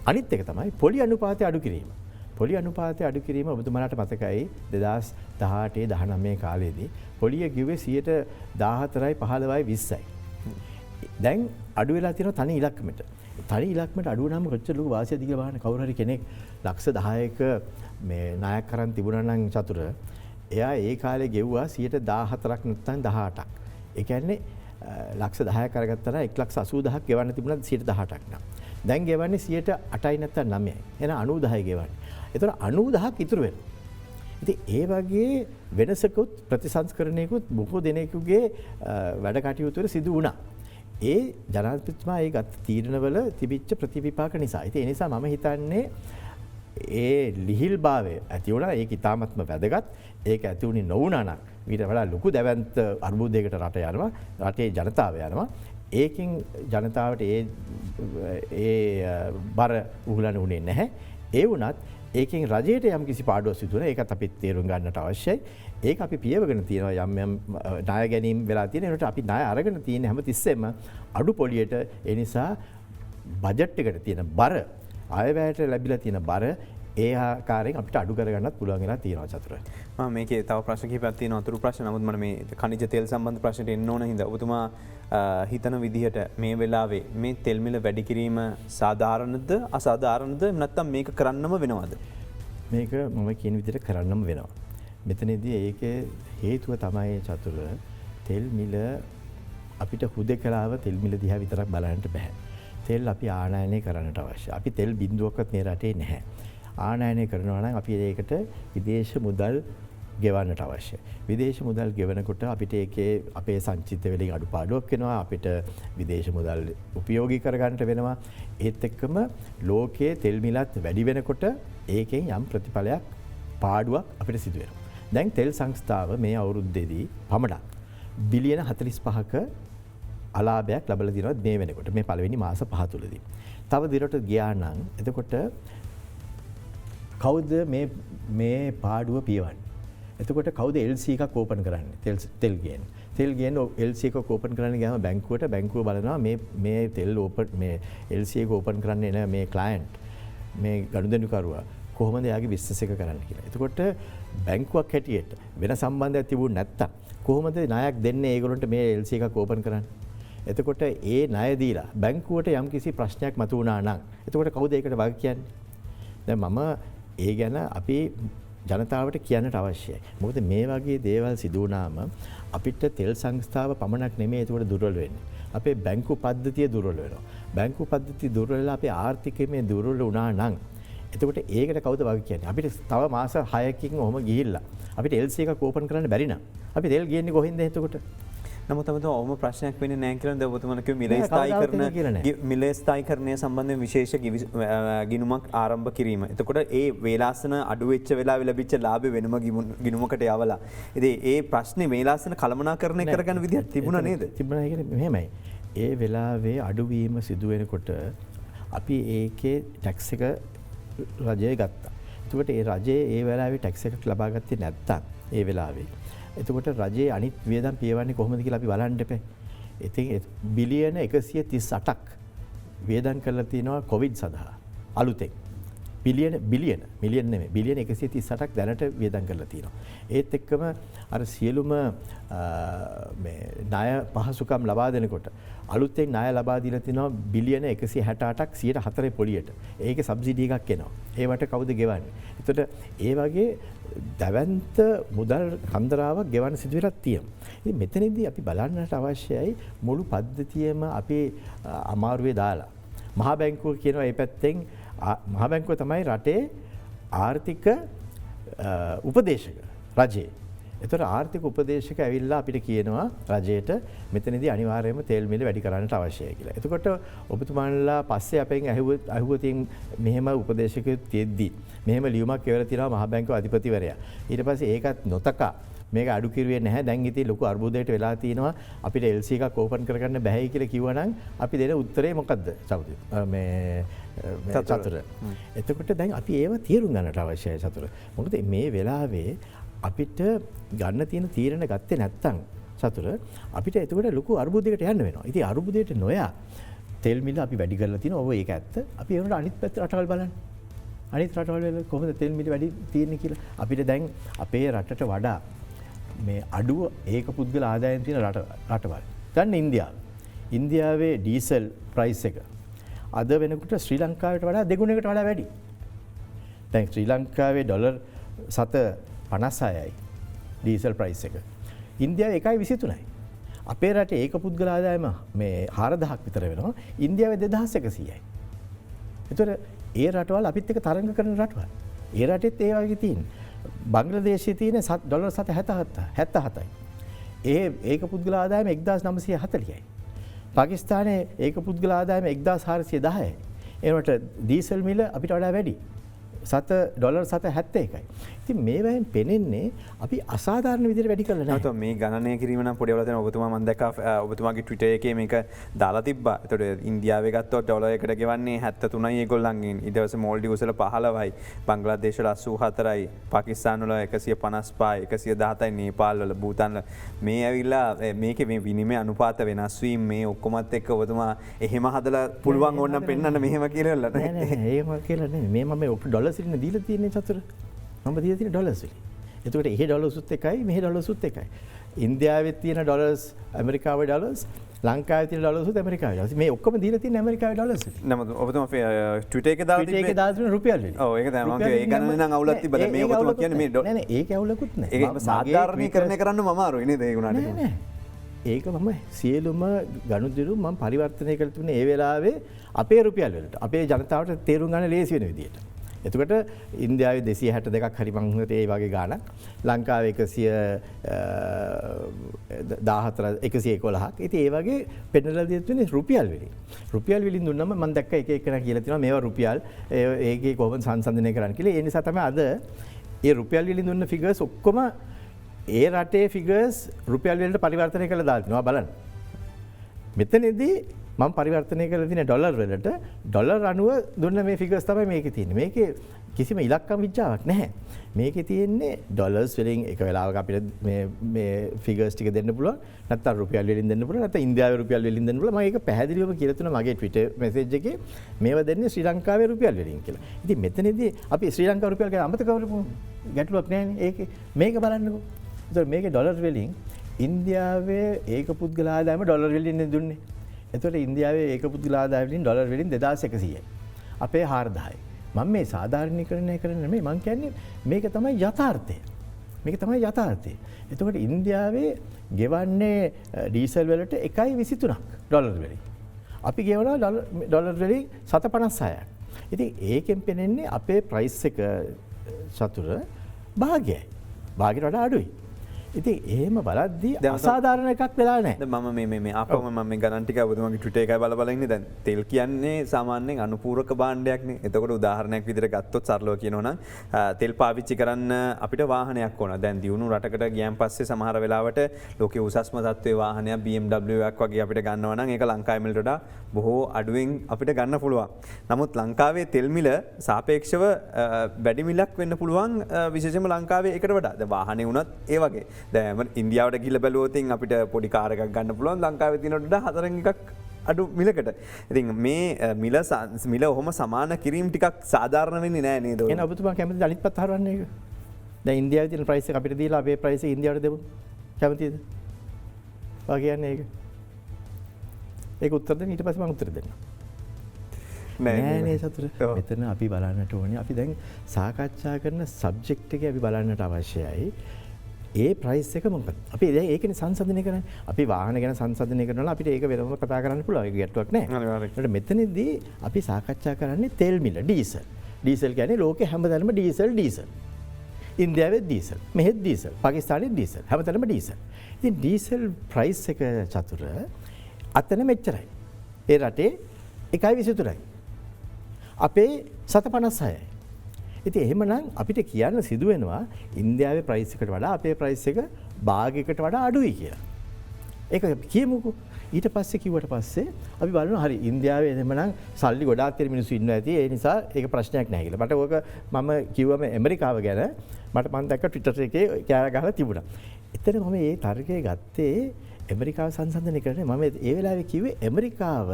අනිත් එක තමයි පොලි අනුපාතය අඩු කිරීම. පොලි අනුපාතය අඩු කිරීම ඔබතුමාලාට මතකයි 2018 19 කාලේදී පොලිය කිව්වේ 14යි 15යි 20යි. දැන් අඩු වෙලා තියෙනවා තනි ඉලක්කමට. තනි ඉලක්කමට අඩු වුණාම කොච්චර ලොකු වාසියද කියලා බලන්න. කවුරු හරි කෙනෙක් ලක්ෂ 10ක මේ ණයක් කරන් තිබුණා නම් චතුර එයා ඒ කාලේ ගෙව්වා 14ක් නැත්නම් 18ක්. ඒ කියන්නේ ලක්ෂ 10ක් කරගත්තා නම් 1,80,000ක් ගෙවන්න තිබුණා 18ක් නම්. දැන් ගෙවන්නේ 8යි නැත්නම් 9යි. එහෙනම් 90,000යි ගෙවන්නේ. ඒතර 90,000ක් ඉතුරු වෙනවා. ඉතින් ඒ වගේ වෙනසකුත් ප්‍රතිසංස්කරණයකුත් බොහෝ දෙනෙකුගේ වැඩ කටයුතු වල සිදු වුණා. ඒ ජනාධිපතිතුමා ඒ ගත් තීරණවල තිබිච්ච ප්‍රතිවිපාක නිසා. ඉතින් ඒ නිසා මම හිතන්නේ ඒ ලිහිල්භාවය ඇති වුණා. ඒක ඉතාමත්ම වැදගත්. ඒක ඇති වුණේ නොවුණා නම් ඊට වඩා ලොකු දැවැන්ත අර්බුදයකට රට යනවා. රටේ ජනතාව යනවා. ඒකෙන් ජනතාවට ඒ බර උහුලන්න උනේ නැහැ. ඒ වුණත් ඒකෙන් රජයට යම් කිසි පාඩුවක් සිදු වෙනවා. ඒකත් අපි තේරුම් ගන්නට අවශ්‍යයි. ඒක අපි පියවගෙන තියෙනවා යම් ණය ගැනීම වෙලා තියෙන. ඒකට අපි ණය අරගෙන තියෙන හැමතිස්සෙම අඩු පොලියට. ඒ නිසා බජට් එකට තියෙන බර ආයවැයට ලැබිලා තියෙන බර ඒ ආකාරයෙන් අපිට අඩු කරගන්නත් පුළුවන් වෙලා තියෙනවා චතුර. මම මේකේ තව ප්‍රශ්න කිහිපයක් තියෙනවා අතුරු ප්‍රශ්න. නමුත් මම මේ ඛනිජ තෙල් සම්බන්ධ ප්‍රශ්නට එන්න ඕන හින්දා ඔබතුමා හිතන විදිහට මේ වෙලාවේ මේ තෙල් මිල වැඩි කිරීම සාධාරණද අසාධාරණද නැත්නම් මේක කරන්නම වෙනවද? මේක මම කියන විදිහට කරන්නම වෙනවා. මෙතනදී ඒකේ හේතුව තමයි චතුර තෙල් මිල අපිට හුදෙකලාව තෙල් මිල දිහා විතරක් බලන්නට බෑ. තෙල් අපි ආනයනය කරන්නට අවශ්‍යයි. අපි තෙල් බිඳුවක්වත් මේ රටේ නැහැ. ආනයනය කරනවා නම් අපි ඒකට විදේශ මුදල් ගෙවන්නට අවශ්‍යයි. විදේශ මුදල් ගෙවනකොට අපිට ඒකේ අපේ සංචිත වලින් අඩුපාඩුවක් වෙනවා. අපිට විදේශ මුදල් උපයෝගී කරගන්නට වෙනවා. ඒත් එක්කම ලෝකයේ තෙල් මිලත් වැඩි වෙනකොට ඒකෙන් යම් ප්‍රතිඵලයක් පාඩුවක් අපිට සිදු වෙනවා. දැන් තෙල් සංස්ථාව මේ අවුරුද්දේදී පමණක් බිලියන 45ක අලාභයක් ලබලා දිනවා මේ වෙනකොට මේ පළවෙනි මාස 5 තුලදී. තව දිරට ගියා නම් එතකොට කවුද මේ පාඩුව පියවන්නේ? එතකොට කවුද LC එකක් ඕපන් කරන්නේ? තෙල් ගේන LC එකක් ඕපන් කරන්න ගියාම බැංකුවට බැංකුව බලනවා මේ තෙල් ඕපන් මේ LC එක ඕපන් කරන්න එන මේ ක්ලයන්ට් මේ ගනුදෙනුකරුවා කොහොමද යාගේ බිස්නස් එක කරන්න කියලා. එතකොට බැංකුවක් හැටියට වෙන සම්බන්ධයක් තිබුණ නැත්තම් කොහොමද ණයක් දෙන්නේ ඒගොල්ලන්ට මේ LC එකක් ඕපන් කරන්න? එතකොට ඒ ණය දීලා බැංකුවට යම්කිසි ප්‍රශ්නයක් මතුවුණා නම් එතකොට කවුද ඒකට වග කියන්නේ? දැන් මම ඒ ගැන අපි ජනතාවට කියන්නට අවශ්‍යයි. මොකද මේ වගේ දේවල් සිදු වුණාම අපිට තෙල් සංස්ථාව පමණක් නෙමෙයි ඒකට දුර්වල වෙන්නේ. අපේ බැංකු පද්ධතිය දුර්වල වෙනවා. බැංකු පද්ධතිය දුර්වල වෙලා අපේ ආර්ථිකය දුර්වල වුණා නම් එතකොට ඒකට කවුද වග කියන්නේ? අපිට තව මාස 6කින් ඔහම ගිහිල්ලා අපිට LC එකක් ඕපන් කරන්න බැරි නම් අපි තෙල් ගේන්නේ කොහෙන්ද එතකොට? නමුත් ඔවම ප්‍රශ්නයක් වෙන්නේ නැහැ කියලා දැන් ඔබතුමාලා කිව්ව මිල ස්ථායීකරණය සම්බන්ධයෙන් විශේෂ ගිණුමක් ආරම්භ කිරීම. එතකොට ඒ වේලාසන අඩු වෙච්ච වෙලාවෙ ලැබිච්ච ලාභෙ වෙනම ගිණුමකට යවලා. ඉතින් ඒ ප්‍රශ්නේ වේලාසන කළමනාකරණය කරගන්න විදිහක් තිබුණා නේද? තිබුණා කියන්නේ මෙහෙමයි. ඒ වෙලාවේ අඩුවීම සිදු වෙනකොට අපි ඒකේ ටැක්ස් එක රජය ගත්තා. එතකොට ඒ රජයේ ඒ වෙලාවේ ටැක්ස් එකක් ලබා ගත්තේ නැත්තම් ඒ වෙලාවේ එතකොට රජයේ අනිත් වියදම් පියවන්නේ කොහොමද කියලා අපි බලන්න එපේ. ඉතින් බිලියන 138ක් වියදම් කරලා තිනවා කොවිඩ් සඳහා අලුතෙන්. මිලියන නෙමෙයි බිලියන 138ක් දැනට වියදම් කරලා තිනවා. ඒත් එක්කම අර සියලුම මේ ණය පහසුකම් ලබා දෙනකොට අලුතෙන් ණය ලබා දීලා තිනවා බිලියන 168ක් 104 පොලියට. ඒකේ සබ්සිඩි එකක් එනවා. ඒවට කවුද ගෙවන්නේ? එතකොට ඒ වගේ දැවැන්ත මුදල් කන්දරාවක් ගෙවන්න සිදු වෙලා තියෙනවා. ඉතින් මෙතනදී අපි බලන්නට අවශ්‍යයි මුළු පද්ධතියම අපි අමාරුවේ දාලා. මහා බැංකුව කියනවා මේ පැත්තෙන් මහා බැංකුව තමයි රටේ ආර්ථික උපදේශක රජයේ. ඒතර ආර්ථික උපදේශක ඇවිල්ලා අපිට කියනවා රජයට මෙතනදී අනිවාර්යයෙන්ම තෙල් මිල වැඩි කරන්නට අවශ්‍යයි කියලා. එතකොට ඔබතුමාලා පස්සේ අපෙන් අහුවතින් මෙහෙම උපදේශකයෙක් තියෙද්දි මෙහෙම ලියුමක් කියවලා තියෙනවා මහා බැංකුවේ අධිපතිවරයා. ඊට පස්සේ ඒකත් නොතකා මේක අඩු කිරුවේ නැහැ. දැන් ඉතින් ලොකු අර්බුදයකට වෙලා තියෙනවා. අපිට LC එකක් ඕපන් කරගන්න බැහැයි කියලා කිව්වනම් අපි දෙන උත්තරේ මොකද්ද? චතුර. එතකොට දැන් අපි ඒව තීරුම් ගන්නට අවශ්‍යයි චතුර. මොකද මේ වෙලාවේ අපිට ගන්න තියෙන තීරණ ගත්තේ නැත්තම් සතුර අපිට එතකොට ලොකු අර්බුදයකට යන්න වෙනවා. ඉතින් අර්බුදයට නොයා තෙල් මිල අපි වැඩි කරලා තියෙනවා. ඔව් ඒක ඇත්ත. අපි ඒකට අනිත් පැත්ත රටවල් බලන්න. අනිත් රටවල් වල කොහොමද තෙල් මිල වැඩි තියෙන්නේ කියලා. අපිට දැන් අපේ රටට වඩා මේ අඩුව ඒක පුද්ගල ආදායම් තියෙන රටවල්. ගන්න ඉන්දියාව. ඉන්දියාවේ ඩීසල් ප්‍රයිස් එක අද වෙනකොට ශ්‍රී ලංකාවට වඩා දෙගුණයකට වඩා වැඩි. දැන් ශ්‍රී ලංකාවේ ඩොලර් 7.56යි ඩීසල් ප්‍රයිස් එක. ඉන්දියාවේ 1.23යි. අපේ රටේ ඒක පුද්ගල ආදායම මේ 4000ක් විතර වෙනවා. ඉන්දියාවේ 2100යි. ඒතර ඒ රටවල් අපිත් එක්ක තරඟ කරන රටවල්. ඒ රටෙත් ඒ වගේ තියෙන. බංග්ලාදේශයේ තියෙන ඩොලර් 77යි. ඒක පුද්ගල ආදායම 1940යි. පාකිස්තානයේ ඒක පුද්ගල ආදායම 1410යි. ඒකට ඩීසල් මිල අපිට වඩා වැඩි. $7 7.71යි. ඉතින් මේවෙන් පෙනෙන්නේ අපි අසාධාරණ විදිහට වැඩි කරලා නැහැ. මේ ගණනය කිරීම නම් පොඩි වෙලා තියෙනවා. ඔබතුමා මම දැක්කා ඔබතුමාගේ Twitter එකේ මේක දාලා තිබ්බා. ඒතකොට ඉන්දියාවේ ගත්තොත් ඩොලර් එකට ගෙවන්නේ 73යි ඒගොල්ලන්ගෙන්. ඊට පස්සේ මෝල්ඩිව්ස් වල 15යි, බංග්ලාදේශ වල 84යි, පාකිස්තාන වල 155යි, 117යි, නේපාල් වල, භූතාන් වල මේ ඇවිල්ලා මේකේ මේ විනිමය අනුපාත වෙනස් වීම මේ ඔක්කොමත් එක්ක ඔබතුමා එහෙම හදලා පුළුවන් ඕනනම් පෙන්වන්න මෙහෙම කියලා නෑ. නෑ එහෙම කියලා නෙමෙයි. මේ මම ඩොලර් සිලින් දීලා තියෙන්නේ චතුර. මම දීලා තියෙන ඩොලර්ස් වලින්. එතකොට එහෙ ඩොලර්ස්ුත් එකයි මෙහෙ ඩොලර්ස්ුත් එකයි. ඉන්දියාවේ තියෙන ඩොලර්ස් ඇමරිකාවේ ඩොලර්ස් ලංකාවේ තියෙන ඩොලර්ස්ුත් ඇමරිකාවේ ඩොලර්ස්. මේ ඔක්කොම දීලා තියෙන ඇමරිකාවේ ඩොලර්ස් වලින්. නමුත් ඔබතුමා Twitter එකේ දාලා තිබ්බේ Twitter එකේ දාලා තියෙන රුපියල් වලින්. ඔව් ඒක තමයි මම ඒ ගණන නම් අවුලක් තිබ්බද මේ ඔබතුමා කියන්නේ මේ නෑ නෑ ඒක අවුලකුත් නෑ. ඒක සාධාරණීකරණය කරන්නම අමාරුයි නේද ඒ උනාට. නෑ ඒක මම සියලුම ගනුදෙනු මම පරිවර්තනය කළ තිබුණේ ඒ වෙලාවේ අපේ රුපියල් වලට. අපේ ජනතාවට තේරුම් ගන්න ලේසි වෙන විදියට. එතකොට ඉන්දියාවේ 262ක් හරි මං හිතේ ඒ වගේ ගාණක්. ලංකාවේ 111ක්. ඉතින් ඒ වගේ පෙන්නලා දෙන්නේ රුපියල් වලින්. රුපියල් වලින් දුන්නම මම දැක්ක එක එකනා කියලා තියෙනවා මේවා රුපියල් ඒකේ කොහොමද සංසන්දනය කරන්න කියලා. ඒ නිසා තමයි අද ඒ රුපියල් වලින් දුන්න ෆිගර්ස් ඔක්කොම ඒ රටේ ෆිගර්ස් රුපියල් වලට පරිවර්තනය කරලා දාලා තිනවා බලන්න. මෙතනදී මම පරිවර්තනය කරලා තියෙන ඩොලර් වලට ඩොලර් අනුව දුන්න මේ ෆිගර්ස් තමයි මේකේ තියෙන්නේ. මේකේ කිසිම ඉලක්කම් විද්‍යාවක් නැහැ. මේකේ තියෙන්නේ ඩොලර්ස් වලින් එක වෙලාවක අපිට මේ ෆිගර්ස් ටික දෙන්න පුළුවන්. නැත්නම් රුපියල් වලින් දෙන්න පුළුවන්. නැත්නම් ඉන්දියාවේ රුපියල් වලින් දෙන්න පුළුවන්. මම ඒක පැහැදිලිවම කියලා තුන මගේ Twitter message එකේ මේවා දෙන්නේ ශ්‍රී ලංකාවේ රුපියල් වලින් කියලා. ඉතින් මෙතනදී අපි ශ්‍රී ලංකාවේ රුපියල් ගැන අමතක කරමු. ගැටලුවක් නැහැනේ. ඒකේ මේක බලන්නකෝ. ඒතර මේකේ ඩොලර් වලින් ඉන්දියාවේ ඒක පුද්ගල ආදායම ඩොලර් වලින් දුන්නේ. එතකොට ඉන්දියාවේ ඒක පුද්ගල ආදායම වලින් ඩොලර් වලින් 2100යි. අපේ 4000යි. මම මේ සාධාරණීකරණය කරන්නේ නෙමෙයි. මම කියන්නේ මේක තමයි යථාර්ථය. මේක තමයි යථාර්ථය. එතකොට ඉන්දියාවේ ගෙවන්නේ ඩීසල් වලට 1.23ක් ඩොලර් වලින්. අපි ගෙවනවා ඩොලර් වලින් 7.56ක්. ඉතින් ඒකෙන් පෙනෙන්නේ අපේ ප්‍රයිස් එක සතුර භාගයයි. භාගයට වඩා අඩුයි. ඉතින් එහෙම බලද්දී අසාධාරණ එකක් වෙලා නැහැ. මම මේ ආපහුම මම මේ ගණන් ටික ඔබතුමාගේ Twitter එකයි බල ඉන්නේ. දැන් තෙල් කියන්නේ සාමාන්‍යයෙන් අනුපූරක භාණ්ඩයක්නේ. එතකොට උදාහරණයක් විදිහට ගත්තොත් සරලව කියනවා නම් තෙල් පාවිච්චි කරන්න අපිට වාහනයක් ඕන. දැන් දියුණු රටකට ගියන් පස්සේ සමහර වෙලාවට ලෝකයේ උසස්ම තත්ත්වයේ වාහනයක් BMW එකක් වගේ අපිට ගන්නවා නම් ඒක ලංකාවේ මිලට වඩා බොහෝ අඩුවෙන් අපිට ගන්න පුළුවන්. නමුත් ලංකාවේ තෙල් මිල සාපේක්ෂව වැඩි මිලක් වෙන්න පුළුවන් විශේෂයෙන්ම ලංකාවේ එකට වඩා. දැන් වාහනේ වුණත් ඒ වගේ. දැන් ඉන්දියාවට ගිහිල්ලා බැලුවොත් අපිට පොඩි කාර් එකක් ගන්න පුළුවන් ලංකාවේ තියෙනට වඩා 4න් එකක් අඩු මිලකට. ඉතින් මේ මිල ඔහොම සමාන කිරීම ටිකක් සාධාරණ වෙන්නේ නැහැ නේද? එහෙනම් ඔබතුමා කැමතිද අනිත් පැත්ත හරවන්න ඒක? දැන් ඉන්දියාවේ තියෙන ප්‍රයිස් එක අපිට දීලා අපේ ප්‍රයිස් එක ඉන්දියාවට දෙමු. කැමතිද? ඔයා කියන්නේ ඒක. ඒක උත්තර දෙන්න ඊට පස්සේ මම උත්තර දෙන්නම්. නෑ සතුර. මෙතන අපි බලන්නට ඕනේ. අපි දැන් සාකච්ඡා කරන සබ්ජෙක්ට් එක අපි බලන්නට අවශ්‍යයි. ඒ ප්‍රයිස් එක මොකක්ද? අපි දැන් ඒකනේ සංසන්දනය කරන්නේ. අපි වාහන ගැන සංසන්දනය කරනවා අපිට ඒක වෙනම කතා කරන්න පුළුවන්. ඒක ගැටුවක් නෑ. අනිවාර්යයෙන්. මෙතනදී අපි සාකච්ඡා කරන්නේ තෙල් මිල ඩීසල්. ඩීසල් කියන්නේ ලෝකේ හැමතැනම ඩීසල්. ඉන්දියාවේ ඩීසල්, මෙහෙත් ඩීසල්, පාකිස්තානයේ ඩීසල්, හැමතැනම ඩීසල්. ඉතින් ඩීසල් ප්‍රයිස් එක චතුර අතන මෙච්චරයි. ඒ රටේ 1.23යි. අපේ 7.56යි. ඉතින් එහෙමනම් අපිට කියන්න සිදු වෙනවා ඉන්දියාවේ ප්‍රයිස් එකට වඩා අපේ ප්‍රයිස් එක භාගයකට වඩා අඩුයි කියලා. ඒක කියමුකෝ. ඊට පස්සේ කිව්වට පස්සේ අපි බලනවා හරි ඉන්දියාවේ එහෙමනම් සල්ලි ගොඩාක් තියෙන මිනිස්සු ඉන්නවා ඇති ඒ නිසා ඒක ප්‍රශ්නයක් නැහැ කියලා. මට ඕක මම කිව්වම ඇමරිකාව ගැන මට මම දැක්ක ට්විටර් එකේ කෑම ගහලා තිබුණා. එතන මම මේ තර්කය ගත්තේ ඇමරිකාව සංසන්දනය කරන්නේ මම ඒ වෙලාවේ කිව්වේ ඇමරිකාව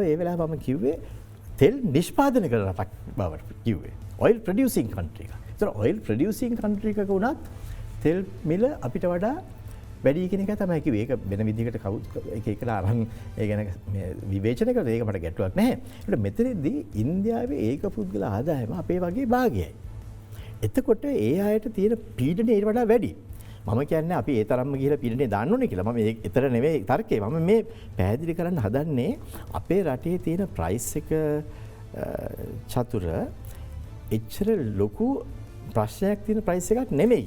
ඒ වෙලාවේ මම කිව්වේ තෙල් නිෂ්පාදනය කරන රටක් බවට කිව්වේ. ඔයිල් ප්‍රොඩියුසිං කන්ට්‍රි එකක්. ඒතර ඔයිල් ප්‍රොඩියුසිං කන්ට්‍රි එකක වුණත් තෙල් මිල අපිට වඩා වැඩි කියන එක තමයි කිව්වේ. ඒක වෙන විදිහකට කවුත් එක එක අරන් ඒ ගැන විවේචනය කරලා ඒක මට ගැටලුවක් නැහැ. ඒකට මෙතනදී ඉන්දියාවේ ඒක පුද්ගල ආදායම අපේ වගේ භාගයයි. එතකොට ඒ අයට තියෙන පීඩනය ඊට වඩා වැඩි. මම කියන්නේ අපි ඒ තරම්ම ගිහලා පීඩනේ දාන්න ඕනේ කියලා. මම ඒතර නෙවෙයි තර්කේ. මම මේ පැහැදිලි කරන්න හදන්නේ අපේ රටේ තියෙන ප්‍රයිස් එක චතුර එච්චර ලොකු ප්‍රශ්නයක් තියෙන ප්‍රයිස් එකක් නෙමෙයි.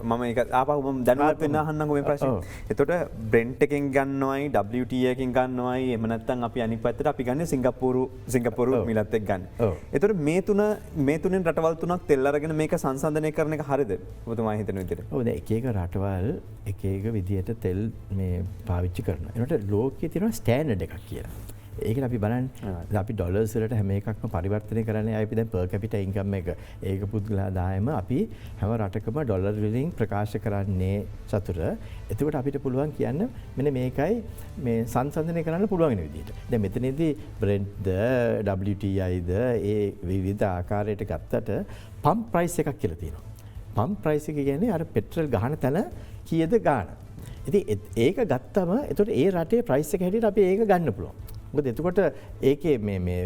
මම ඒක ආපහු මම දැනුවත් වෙන්න අහන්නකෝ මේ ප්‍රශ්නේ. එතකොට බ්‍රෙන්ට් එකෙන් ගන්නවයි WTA එකෙන් ගන්නවයි එහෙම නැත්නම් අපි අනිත් පැත්තට අපි ගන්නේ සිංගප්පූරු මිලත් එක්ක ගන්න. එතකොට මේ තුනෙන් රටවල් තුනක් තෙල් අරගෙන මේක සංසන්දනය කරන එක හරියද? ඔබතුමා හිතන විදිහට. ඔව් දැන් එක එක රටවල් එක එක විදිහට තෙල් මේ පාවිච්චි කරනවා. ඒකට ලෝකයේ තියෙන ස්ටෑන්ඩඩ් එකක් කියලා. ඒක අපි බලන්නේ අපි ඩොලර්ස් වලට හැම එකක්ම පරිවර්තනය කරන්නේ අපි දැන් per capita income එක ඒක පුද්ගල ආදායම අපි හැම රටකම ඩොලර් වලින් ප්‍රකාශ කරන්නේ චතුර. එතකොට අපිට පුළුවන් කියන්න මෙන්න මේකයි මේ සංසන්දනය කරන්න පුළුවන් වෙන විදිහට. දැන් මෙතනදී Brent ද WTI ද ඒ විවිධ ආකාරයට ගත්තට පම්ප් ප්‍රයිස් එකක් කියලා තියෙනවා. පම්ප් ප්‍රයිස් එක කියන්නේ අර පෙට්‍රල් ගහන තැන කීයද ගාණ. ඉතින් ඒක ගත්තම එතකොට ඒ රටේ ප්‍රයිස් එක හැටියට අපි ඒක ගන්න පුළුවන්. මොකද එතකොට ඒකේ මේ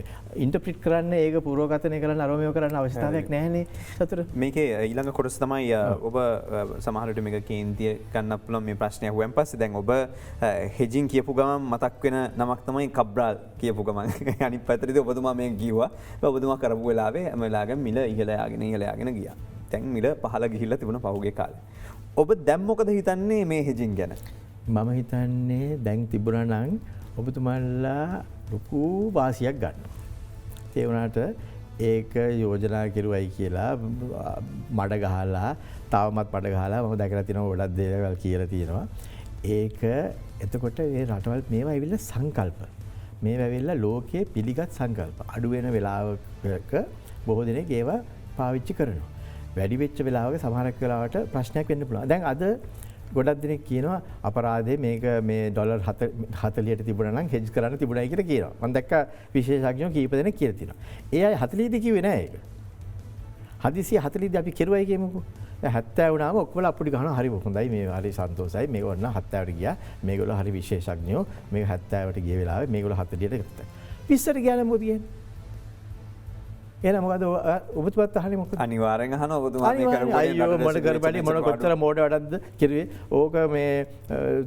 ඉන්ටර්ප්‍රිට් කරන්න ඒක පූර්වගතනය කරන්න අරෝමයෝ කරන්න අවශ්‍යතාවයක් නැහැනේ සතර. මේකේ ඊළඟ කොටස තමයි ඔබ සමහර විට මේක කේන්තිය ගන්න පුළුවන් මේ ප්‍රශ්නය අහුවෙන් පස්සේ දැන් ඔබ හෙජින් කියපු ගමන් මතක් වෙන නමක් තමයි කබ්‍රාල් කියපු ගමන් අනිත් පැත්තටදී ඔබතුමා මේක කිව්වා. ඔබතුමා කරපු වෙලාවේ හැම වෙලාවෙම මිල ඉහළ යාගෙන ගියා. දැන් මිල පහළ ගිහිල්ලා තිබුණා පහුගිය කාලේ. ඔබ දැන් මොකද හිතන්නේ මේ හෙජින් ගැන? මම හිතන්නේ දැන් තිබුණා නම් ඔබතුමාලා ලොකු වාසියක් ගන්න. ඒ වුණාට ඒක යෝජනා කෙරුවයි කියලා මඩ ගහලා තවමත් මඩ ගහලා මම දැකලා තියෙනවා ගොඩක් දේවල් කියලා තියෙනවා. ඒක එතකොට මේ රටවල් මේවා ඇවිල්ලා සංකල්ප. මේවා ඇවිල්ලා ලෝකයේ පිළිගත් සංකල්ප. අඩු වෙන වෙලාවක බොහෝ දෙනෙක් ඒවා පාවිච්චි කරනවා. වැඩි වෙච්ච වෙලාවක සමහරක් වෙලාවට ප්‍රශ්නයක් වෙන්න පුළුවන්. දැන් අද ගොඩක් දෙනෙක් කියනවා අපරාධේ මේක මේ ඩොලර් 40ට තිබුණා නම් හෙජ් කරන්න තිබුණයි කියලා කියනවා. මම දැක්ක විශේෂඥයෝ කීප දෙනෙක් කියලා තියෙනවා. ඒ අය 40ද කිව්වේ නෑ ඒක. හදිසිය 40ද අපි කෙරුවයි කියමුකෝ. දැන් 70 වුණාම ඔක්කොම අපුඩි ගහනවා හරි හොඳයි මේ හරි සන්තෝෂයි මේක ඔන්න 70ට ගියා. මේගොල්ලෝ හරි විශේෂඥයෝ මේක 70ට ගිය වෙලාවේ මේගොල්ලෝ 40ට ගත්තා. 20ට ගියා නම් මොකද කියන්නේ? එහෙනම් මොකද ඔබතුමාත් අහන්නේ මොකද? අනිවාර්යෙන් අහනවා ඔබතුමා මේ කරපු අයියෝ මොන කරපැඩි මොන කොච්චර මෝඩ වැඩක්ද කිරුවේ. ඕක මේ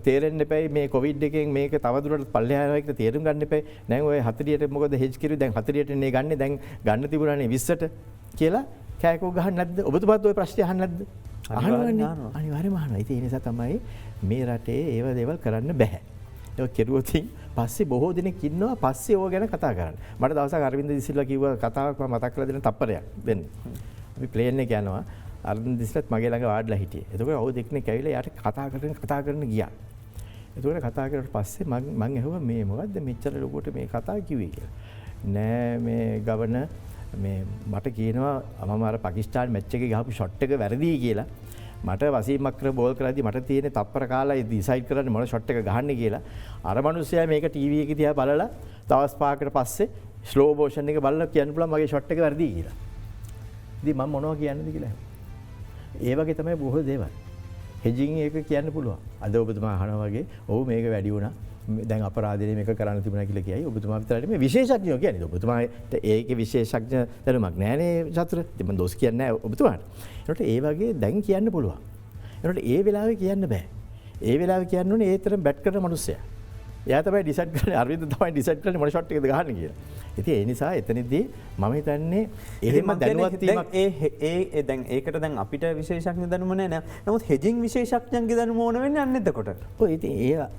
තේරෙන්න එපයි මේ කොවිඩ් එකෙන් මේක තවදුරටත් පල්ලෙහා යනවා කියලා තේරුම් ගන්න එපයි. දැන් ඔය 40ට මොකද හෙජ් කිරුවේ? දැන් 40ට නේ ගන්නේ. දැන් ගන්න තිබුණානේ 20ට කියලා කෑකෝ ගහන්න නැද්ද? ඔබතුමාත් ওই ප්‍රශ්නේ අහන්නේ නැද්ද? අහනවනේ. අනිවාර්යෙන්ම අහනවා. ඉතින් ඒ නිසා තමයි මේ රටේ ඒව දේවල් කරන්න බෑ. ඒක කෙරුවොතින් පස්සේ බොහෝ දෙනෙක් ඉන්නවා පස්සේ ඕක ගැන කතා කරන්න. මට දවසක් අරවින්ද දිසිල්වා කිව්ව කතාවක් මම මතක් කරලා දෙන්න තප්පරයක් දෙන්න. අපි ප්ලේන් එකේ යනවා. අරවින්ද දිසිල්වත් මගේ ළඟ වාඩිලා හිටියේ. එතකොට ඔව් දෙක්නෙක් ඇවිල්ලා යාට කතා කරන්න ගියා. එතකොට කතා කරලා පස්සේ මම ඇහුවා මේ මොකද්ද මෙච්චර ලොකුවට මේ කතා කිව්වේ කියලා. නෑ මේ ගවර්නර් මේ මට කියනවා මම අර පාකිස්තාන මැච් එකේ ගහපු ෂොට් එක වැරදි කියලා. මට වසීම් අක්‍රම බෝල් කරද්දි මට තියෙන තප්පර කාලයි ඩිසයිඩ් කරන්න මොන ෂොට් එක ගහන්නේ කියලා. අර මිනිස්සයා මේක ටීවී එකේ තියා බලලා දවස් 5කට පස්සේ ස්ලෝ මෝෂන් එක බලලා කියන්න පුළුවන් මගේ ෂොට් එක වැරදි කියලා. ඉතින් මම මොනවද කියන්නද කියලා. ඒ වගේ තමයි බොහෝ දේවල්. හෙජින් එක කියන්න පුළුවන්. අද ඔබතුමා අහනවා වගේ ඔව් මේක වැඩි වුණා. දැන් අපරාධනේ මේක කරන්න තිබුණා කියලා කියයි. ඔබතුමා විතරයි මේ විශේෂඥයෝ කියන්නේ. ඔබතුමාට ඒකේ විශේෂඥ දැනුමක් නැහැනේ චතුර. ඉතින් මම දොස් කියන්නේ නැහැ ඔබතුමාට. ඒකට ඒ වගේ දැන් කියන්න පුළුවන්. ඒකට ඒ වෙලාවේ කියන්න බෑ. ඒ වෙලාවේ කියන්න ඕනේ ඒ තරම් බැට් කරන මිනිස්සයා. එයා තමයි ඩිසයිඩ් කරන්නේ අරවින්ද තමයි ඩිසයිඩ් කරන්නේ මොන ෂොට් එකද ගහන්නේ කියලා. ඉතින් ඒ නිසා එතනදී මම හිතන්නේ එහෙම දැනුවත් වීමක් ඒ දැන් ඒකට දැන් අපිට විශේෂඥ දැනුම නැහැ. නමුත් හෙජින් විශේෂඥයන්ගේ දැනුම ඕන වෙන්නේ අන්න එතකොට. ඔව් ඉතින්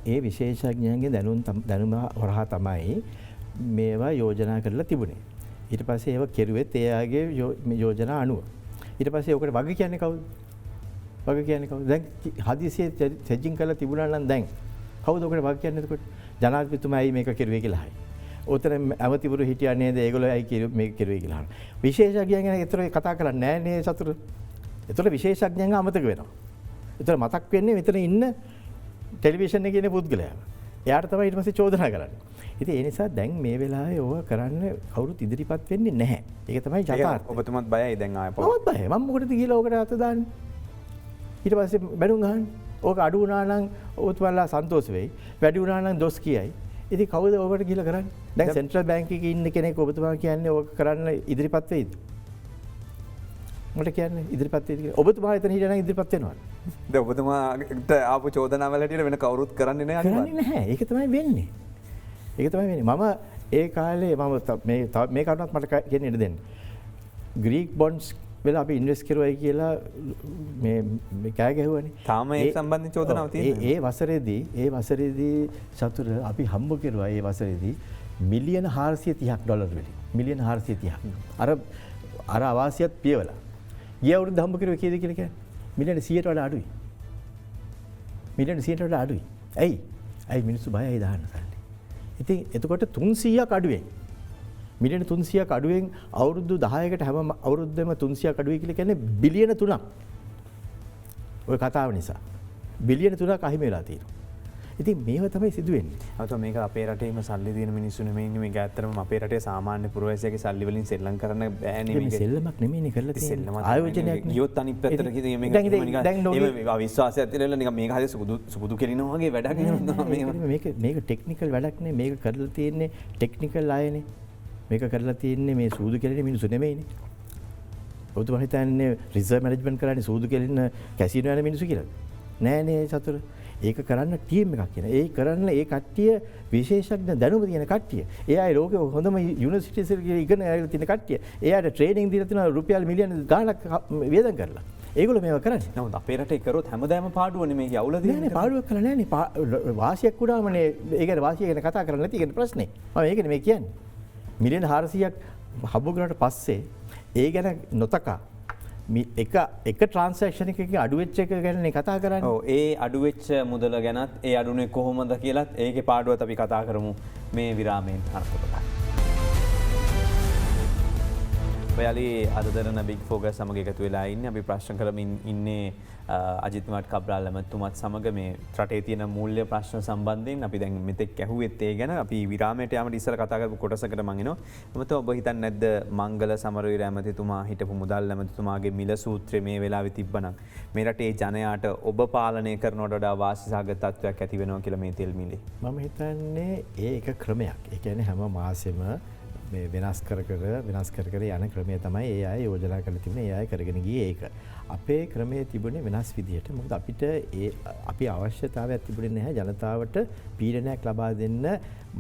ඒ විශේෂඥයන්ගේ දැනුම හරහා තමයි මේවා යෝජනා කරලා තිබුණේ. ඊට පස්සේ ඒව කෙරුවෙත් එයාගේ යෝජනා අනුව. ඊට පස්සේ ඔකට වග කියන්නේ කවුද? වග කියන්නේ කවුද? දැන් හදිසියේ සෙජින් කරලා තිබුණා නම් දැන් කවුද ඔකට වග කියන්නේ එතකොට? ජනාධිපතිතුමා ඇයි මේක කෙරුවේ කියලා අහයි. උතන ඇමතිවරු හිටියා නේද? ඒගොල්ලෝ ඇයි මේක කෙරුවේ කියලා අහනවා. විශේෂඥයන් ගැන ඒතර කතා කරන්නේ නැහැ නේ සතුරු. ඒතර විශේෂඥයන් අමතක වෙනවා. ඒතර මතක් වෙන්නේ මෙතන ඉන්න ටෙලිවිෂන් එකේ ඉන්න පුද්ගලයා. එයාට තමයි ඊට පස්සේ චෝදනා කරන්නේ. ඉතින් ඒ නිසා දැන් මේ වෙලාවේ ඕවා කරන්න කවුරුත් ඉදිරිපත් වෙන්නේ නැහැ. ඒක තමයි යථාර්ථය. ඔබතුමත් බයයි දැන් ආයෙ මමත් බයයි. මම මොකටද ගිහලා ඕකට අත දාන්නේ? ඊට පස්සේ බැනුම් ගහන්නේ. ඕක අඩු වුණා නම් ඔබතුමාලා සන්තෝෂ වෙයි. වැඩි වුණා නම් දොස් කියයි. ඉතින් කවුද ඕකට ගිහලා කරන්නේ? දැන් සෙන්ට්‍රල් බැංක් එකේ ඉන්න කෙනෙක් ඔබතුමා කියන්නේ ඕක කරන්න ඉදිරිපත් වෙයිද? මට කියන්නේ ඉදිරිපත් වෙයිද කියලා. ඔබතුමා එතන හිටියා නම් ඉදිරිපත් වෙනවා. දැන් ඔබතුමාට ආපු චෝදනාවල හැටියට වෙන කවුරුත් කරන්නේ නැහැ අනිවාර්යයෙන්. කරන්නේ නැහැ. ඒක තමයි වෙන්නේ. ඒක තමයි වෙන්නේ. මම ඒ කාලේ මේ කරුණත් මට කියන්න ඉඩ දෙන්න. ග්‍රීක් බොන්ඩ්ස් වෙලා අපි ඉන්වෙස්ට් කරුවයි කියලා මේ කෑ ගැහුවනේ. තාම ඒ සම්බන්ධ චෝදනාවක් තියෙනවා. ඒ වසරේදී සතුට අපි හම්බ කරුවා ඒ වසරේදී මිලියන 430ක් ඩොලර් වලින්. මිලියන 430ක්. අර අවාසියත් පියවලා. ගිය අවුරුද්ද හම්බ කරුවේ කීයද කියලා කියන්නේ? මිලියන 100ට වඩා අඩුයි. මිලියන 100ට වඩා අඩුයි. ඇයි මිනිස්සු බයයි දාන්න සල්ලි. ඉතින් එතකොට 300ක් අඩුවෙන් මිලියන 300ක් අඩුවෙන් අවුරුදු 10කට හැම අවුරුද්දෙම 300ක් අඩුයි කියලා කියන්නේ බිලියන 3ක්. ඔය කතාව නිසා. බිලියන 3ක් අහිමි වෙලා තියෙනවා. ඉතින් මේව තමයි සිදුවෙන්නේ. අත මේක අපේ රටේම සල්ලි තියෙන මිනිස්සු නෙමෙයි ඉන්නේ. මේක ඇත්තටම අපේ රටේ සාමාන්‍ය පුරවැසියාගේ සල්ලි වලින් සෙල්ලම් කරන්න බෑනේ මේක. සෙල්ලමක් නෙමෙයිනේ කරලා තියෙන්නේ. ආයෝජනයක් නේ. ගියොත් අනිත් පැත්තට ගිහින් මේක නිකන් විශ්වාසයක් තියෙනවා නිකන් මේක හරිය සුබුදු කෙලිනවා වගේ වැඩක් නෙමෙයි. මේක ටෙක්නිකල් වැඩක් නේ. මේක කරලා තියෙන්නේ ටෙක්නිකල් අයනේ. මේක කරලා තියෙන්නේ මේ සූදු කෙලින මිනිස්සු නෙමෙයිනේ. ඔබතුමා හිතන්නේ රිසර්ව් මැනේජ්මන්ට් කරන්නේ සූදු කෙලින කැසිනෝ යන මිනිස්සු කියලා. නෑනේ සතුරු. ඒක කරන්න ටීම් එකක් කියන. ඒ කරන්න ඒ කට්ටිය විශේෂඥ දැනුම තියෙන කට්ටිය. ඒ අය ලෝකේ හොඳම යුනිවර්සිටිස් එකේ ඉගෙන ගන්න තියෙන කට්ටිය. ඒ අයට ට්‍රේනින් දීලා තියෙනවා රුපියල් මිලියන ගාණක් වියදම් කරලා. ඒගොල්ලෝ මේවා කරන්නේ. නමුත් අපේ රටේ කරොත් හැමදාම පාඩුවනේ මේක යවුල දෙන්නේ. නෑ පාඩුවක් කරලා නෑනේ. වාසියක් උඩාමනේ ඒ කියන්නේ වාසිය ගැන කතා කරන්නේ නැති කියන ප්‍රශ්නේ. මම ඒකනේ මේ කියන්නේ. මිලියන 400ක් හම්බ කරාට පස්සේ ඒ ගැන නොතකා එක ට්‍රාන්සැක්ෂන් එකකින් අඩු වෙච්ච එක ගැන කතා කරන්නේ. ඔව් ඒ අඩු වෙච්ච මුදල ගැනත් ඒ අඩුනේ කොහොමද කියලාත් ඒකේ පාඩුවත් අපි කතා කරමු මේ විරාමයෙන් අරපොතක්. ඔයාලි අද දරන බිග් ෆෝකස් සමග එකතු වෙලා ඉන්නේ. අපි ප්‍රශ්න කරමින් ඉන්නේ අජිත් මාත් කබ්‍රාල් ඇමතුමත් සමග මේ රටේ තියෙන මූල්‍ය ප්‍රශ්න සම්බන්ධයෙන් අපි දැන් මෙතෙක් ඇහුවෙත් ඒ ගැන. අපි විරාමයට යෑමට ඉස්සර කතා කරපු කොටසකට මම එනවා. එමෙතන ඔබ හිතන්නේ නැද්ද මංගල සමරවීර ඇමතිතුමා හිටපු මුදල් ඇමතිතුමාගේ මිල සූත්‍රය මේ වෙලාවේ තිබ්බනම් මේ රටේ ජනයාට ඔබ පාලනය කරනවට වඩා වාසිසහගත තත්ත්වයක් ඇති වෙනවා කියලා මේ තෙල් මිලේ. මම හිතන්නේ ඒක ක්‍රමයක්. ඒ කියන්නේ හැම මාසෙම මේ වෙනස් කර යන ක්‍රමය තමයි ඒ අය යෝජනා කරලා තිබුණේ. ඒ අය කරගෙන ගියේ ඒක. අපේ ක්‍රමයේ තිබුණේ වෙනස් විදියට. මොකද අපිට අපි අවශ්‍යතාවයක් තිබුණේ නැහැ ජනතාවට පීඩනයක් ලබා දෙන්න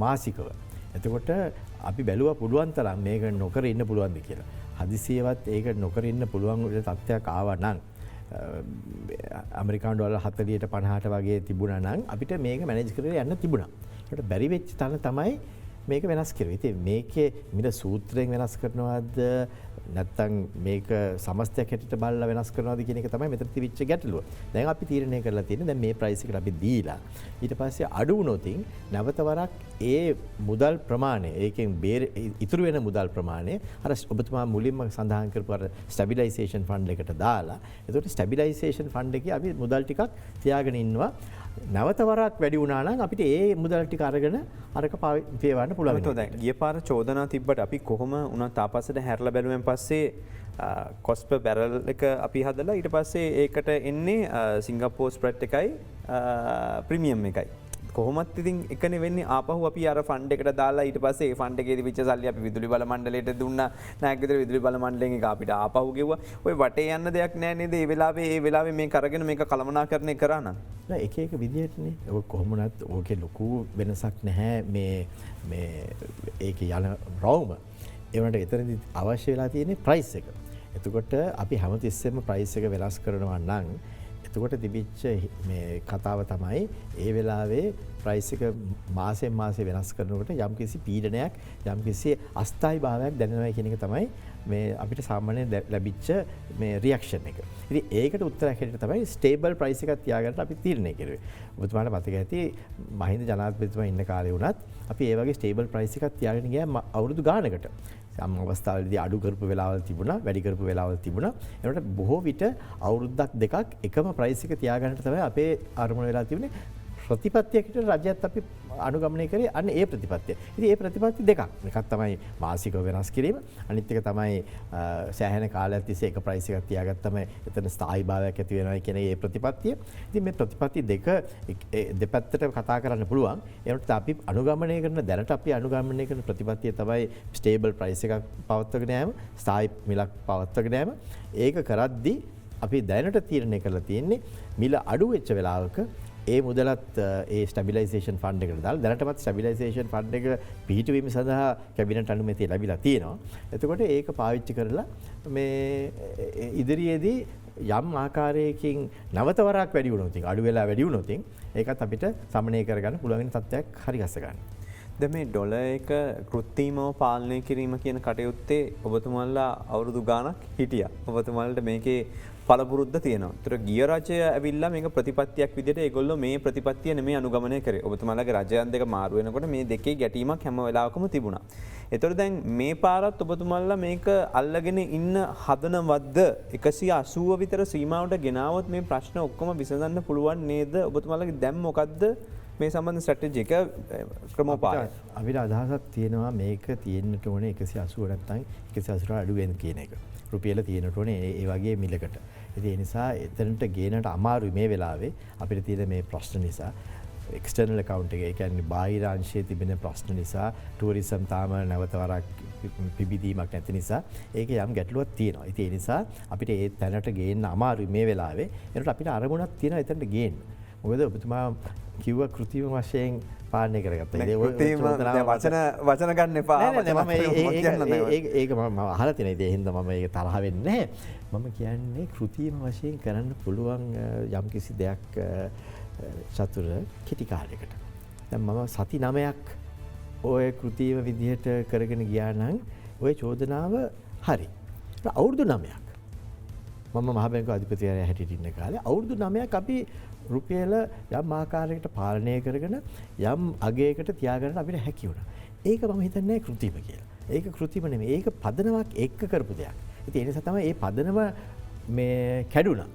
මාසිකව. එතකොට අපි බැලුවා පුළුවන් තරම් මේක නොකර ඉන්න පුළුවන්ද කියලා. හදිසියවත් ඒක නොකර ඉන්න පුළුවන් තත්ත්වයක් ආවා නම් ඇමරිකානු ඩොලර් 40ට 50ට වගේ තිබුණා නම් අපිට මේක මැනේජ් කරලා යන්න තිබුණා. ඒකට බැරි වෙච්ච තැන තමයි මේක වෙනස් කරුවේ. ඉතින් මේකේ මිල සූත්‍රයෙන් වෙනස් කරනවද නැත්නම් මේක සමස්තයක් හැටියට බලලා වෙනස් කරනවද කියන එක තමයි මෙතන තිබිච්ච ගැටලුව. දැන් අපි තීරණය කරලා තියෙන්නේ දැන් මේ ප්‍රයිස් එකට අපි දීලා ඊට පස්සේ අඩු වුණොත් නැවත වරක් ඒ මුදල් ප්‍රමාණය ඒකෙන් ඉතුරු වෙන මුදල් ප්‍රමාණය අර ඔබතුමා මුලින්ම සඳහන් කරපු අර ස්ටැබිලයිසේෂන් ෆන්ඩ් එකට දාලා එතකොට ස්ටැබිලයිසේෂන් ෆන්ඩ් එකේ අපි මුදල් ටිකක් තියාගෙන ඉන්නවා. නැවත වරක් වැඩි වුණා නම් අපිට ඒ මුදල් ටික අරගෙන අරක පේවන්න පුළුවන්. දැන් ගිය පාර චෝදනා තිබ්බට අපි කොහොම වුණත් ආපස්සට හැරලා බැලුවෙන් පස්සේ කොස්ට් පර් බැරල් එක අපි හදලා ඊට පස්සේ ඒකට එන්නේ සිංගප්පූර් ස්ප්‍රෙඩ් එකයි ප්‍රීමියම් එකයි. කොහොමත් ඉතින් එකනේ වෙන්නේ ආපහු අපි අර ෆන්ඩ් එකට දාලා ඊට පස්සේ ඒ ෆන්ඩ් එකේ තිබිච්ච සල්ලි අපි විදුලි බල මණ්ඩලයට දුන්නා. නායක විතර විදුලි බල මණ්ඩලයෙන් එක අපිට ආපහු ගෙවුවා. ඔය වටේ යන්න දෙයක් නෑ නේද? ඒ වෙලාවේ මේක අරගෙන මේක කළමනාකරණය කරා නම්. නෑ එක විදිහටනේ. ඔය කොහොම වුණත් ඕකේ ලොකු වෙනසක් නැහැ මේ ඒකේ යන රවුම. ඒ වුණාට එතනදී අවශ්‍ය වෙලා තියෙන්නේ ප්‍රයිස් එක. එතකොට අපි හැමතිස්සෙම ප්‍රයිස් එක වෙනස් කරනවා නම් එතකොට තිබිච්ච මේ කතාව තමයි ඒ වෙලාවේ ප්‍රයිස් එක මාසෙන් මාසෙ වෙනස් කරනකොට යම්කිසි පීඩනයක් යම්කිසි අස්ථායි භාවයක් දැනෙනවා කියන එක තමයි මේ අපිට සාමාන්‍යයෙන් ලැබිච්ච මේ රියැක්ෂන් එක. ඉතින් ඒකට උත්තරයක් හැටියට තමයි ස්ටේබල් ප්‍රයිස් එකක් තියාගන්න අපි තීරණය කරුවේ. ඔබතුමාට මතක ඇති මහින්ද ජනාධිපතිතුමා ඉන්න කාලේ වුණත් අපි ඒ වගේ ස්ටේබල් ප්‍රයිස් එකක් තියාගෙන ගියා අවුරුදු ගානකට. සම අවස්ථාවලදී අඩු කරපු වෙලාවල් තිබුණා, වැඩි කරපු වෙලාවල් තිබුණා. ඒකට බොහෝ විට අවුරුද්දක් දෙකක් එකම ප්‍රයිස් එක තියාගන්නට තමයි අපේ අරමුණ වෙලා තිබුණේ. ප්‍රතිපත්තියකට රජයත් අපි අනුගමනය කරේ අන්න ඒ ප්‍රතිපත්තිය. ඉතින් ඒ ප්‍රතිපත්ති දෙකක්. එකක් තමයි මාසිකව වෙනස් කිරීම. අනිත් එක තමයි සෑහෙන කාලයක් තිස්සේ එක ප්‍රයිස් එකක් තියාගත්තම එතන ස්ථායී භාවයක් ඇති වෙනවා කියන ඒ ප්‍රතිපත්තිය. ඉතින් මේ ප්‍රතිපත්ති දෙක දෙපැත්තට කතා කරන්න පුළුවන්. ඒකට අපි අනුගමනය කරන දැනට අපි අනුගමනය කරන ප්‍රතිපත්තිය තමයි ස්ටේබල් ප්‍රයිස් එකක් පවත්වාගෙන යාම, ස්ථායී මිලක් පවත්වාගෙන යාම. ඒක කරද්දී අපි දැනට තීරණය කරලා තියෙන්නේ මිල අඩු වෙච්ච වෙලාවක ඒ මුදලත් ඒ ස්ටැබිලයිසේෂන් ෆන්ඩ් එකට දාලා දැනටමත් ස්ටැබිලයිසේෂන් ෆන්ඩ් එක පිහිටුවීම සඳහා කැබිනට් අනුමැතිය ලැබිලා තියෙනවා. එතකොට ඒක පාවිච්චි කරලා මේ ඉදිරියේදී යම් ආකාරයකින් නැවත වරක් වැඩි වුණොත් අඩු වෙලා වැඩි වුණොත් ඒකත් අපිට සමනය කරගන්න පුළුවන් වෙන තත්ත්වයක් හරි ගස්ස ගන්න. දැන් මේ ඩොලර් එක කෘත්‍රිමව පාලනය කිරීම කියන කටයුත්තේ ඔබතුමාලා අවුරුදු ගාණක් හිටියා. ඔබතුමාලට මේකේ පළපුරුද්ද තියෙනවා. ඒතර ගිය රජය ඇවිල්ලා මේක ප්‍රතිපත්තියක් විදිහට ඒගොල්ලෝ මේ ප්‍රතිපත්තිය නෙමෙයි අනුගමනය කරේ. ඔබතුමාලගේ රජයන් දෙක මාරු වෙනකොට මේ දෙකේ ගැටීමක් හැම වෙලාවකම තිබුණා. ඒතර දැන් මේ පාරත් ඔබතුමාලා මේක අල්ලගෙන ඉන්න හදනවද්ද 180 විතර සීමාවට ගෙනාවොත් මේ ප්‍රශ්න ඔක්කොම විසඳන්න පුළුවන් නේද? ඔබතුමාලගේ දැන් මොකද්ද මේ සම්බන්ධ ස්ට්‍රැටජි එක ක්‍රමෝපාය? අපිට අදහසක් තියෙනවා මේක තියෙන්නට ඕනේ 180 නැත්නම් 180 අඩු වෙන කියන එක. රුපියල තියෙනට ඕනේ ඒ වගේ මිලකට. ඉතින් ඒ නිසා එතනට ගේනට අමාරුයි මේ වෙලාවේ අපිට තියෙන මේ ප්‍රශ්න නිසා. එක්ස්ටර්නල් account එක, ඒ කියන්නේ බාහිර අංශයේ තිබෙන ප්‍රශ්න නිසා, ටුවරිසම් තාම නැවත වරක් පිබිදීමක් නැති නිසා ඒක යම් ගැටලුවක් තියෙනවා. ඉතින් ඒ නිසා අපිට ඒ තැනට ගේන්න අමාරුයි මේ වෙලාවේ. ඒකට අපිට අරමුණක් තියෙනවා එතනට ගේන්න. මොකද ඔබතුමා කිව්ව කෘතිම වශයෙන් පාලනය කරගත්තා. වචන ගන්න එපා. ඒක මම අහලා තියෙන. ඒ හින්දා මම ඒක තරහ වෙන්නේ නැහැ. මම කියන්නේ කෘතිම වශයෙන් කරන්න පුළුවන් යම්කිසි දෙයක් චතුර කෙටි කාලයකට. දැන් මම සති 9ක් ඔය කෘතිම විදිහට කරගෙන ගියා නම් ඔය චෝදනාව හරි. අවුරුදු 9ක් මම මහ බැංකුව අධිපතිවරයා හැටියට ඉන්න කාලේ අවුරුදු 9ක් අපි රුපියල යම් ආකාරයකට පාලනය කරගෙන යම් අගයකට තියාගන්න අපිට හැකි වුණා. ඒක මම හිතන්නේ කෘතිම කියලා. ඒක කෘතිම නෙමෙයි. ඒක පදනමක් එක්ක කරපු දෙයක්. ඉතින් ඒ නිසා තමයි මේ පදනම මේ කැඩුනා.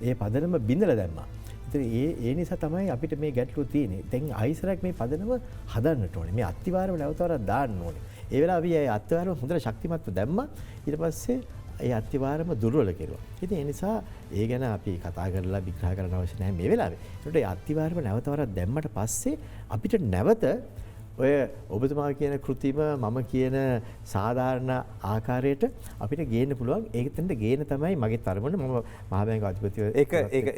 ඒ පදනම බිඳලා දැම්මා. ඉතින් ඒ නිසා තමයි අපිට මේ ගැටලුව තියෙන්නේ. දැන් ආයිසරක් මේ පදනම හදන්නට ඕනේ. මේ අත්තිවාරම නැවතවරක් දාන්න ඕනේ. ඒ වෙලාව අපි ඒ අත්තිවාරම හොඳට ශක්තිමත්ව දැම්මා. ඊට පස්සේ ඒ අත්තිවාරම දුර්වල කෙරුවා. ඉතින් ඒ නිසා ඒ ගැන අපි කතා කරලා විග්‍රහ කරන්න අවශ්‍ය නැහැ මේ වෙලාවේ. ඒකට ඒ අත්තිවාරම නැවතවරක් දැම්මට පස්සේ අපිට නැවත ඔය ඔබතුමා කියන කෘතිම මම කියන සාධාරණ ආකාරයට අපිට ගේන්න පුළුවන්. ඒකෙන්ද ගේන තමයි මගේ තරමන මම මහ බැංකුව අධිපතිව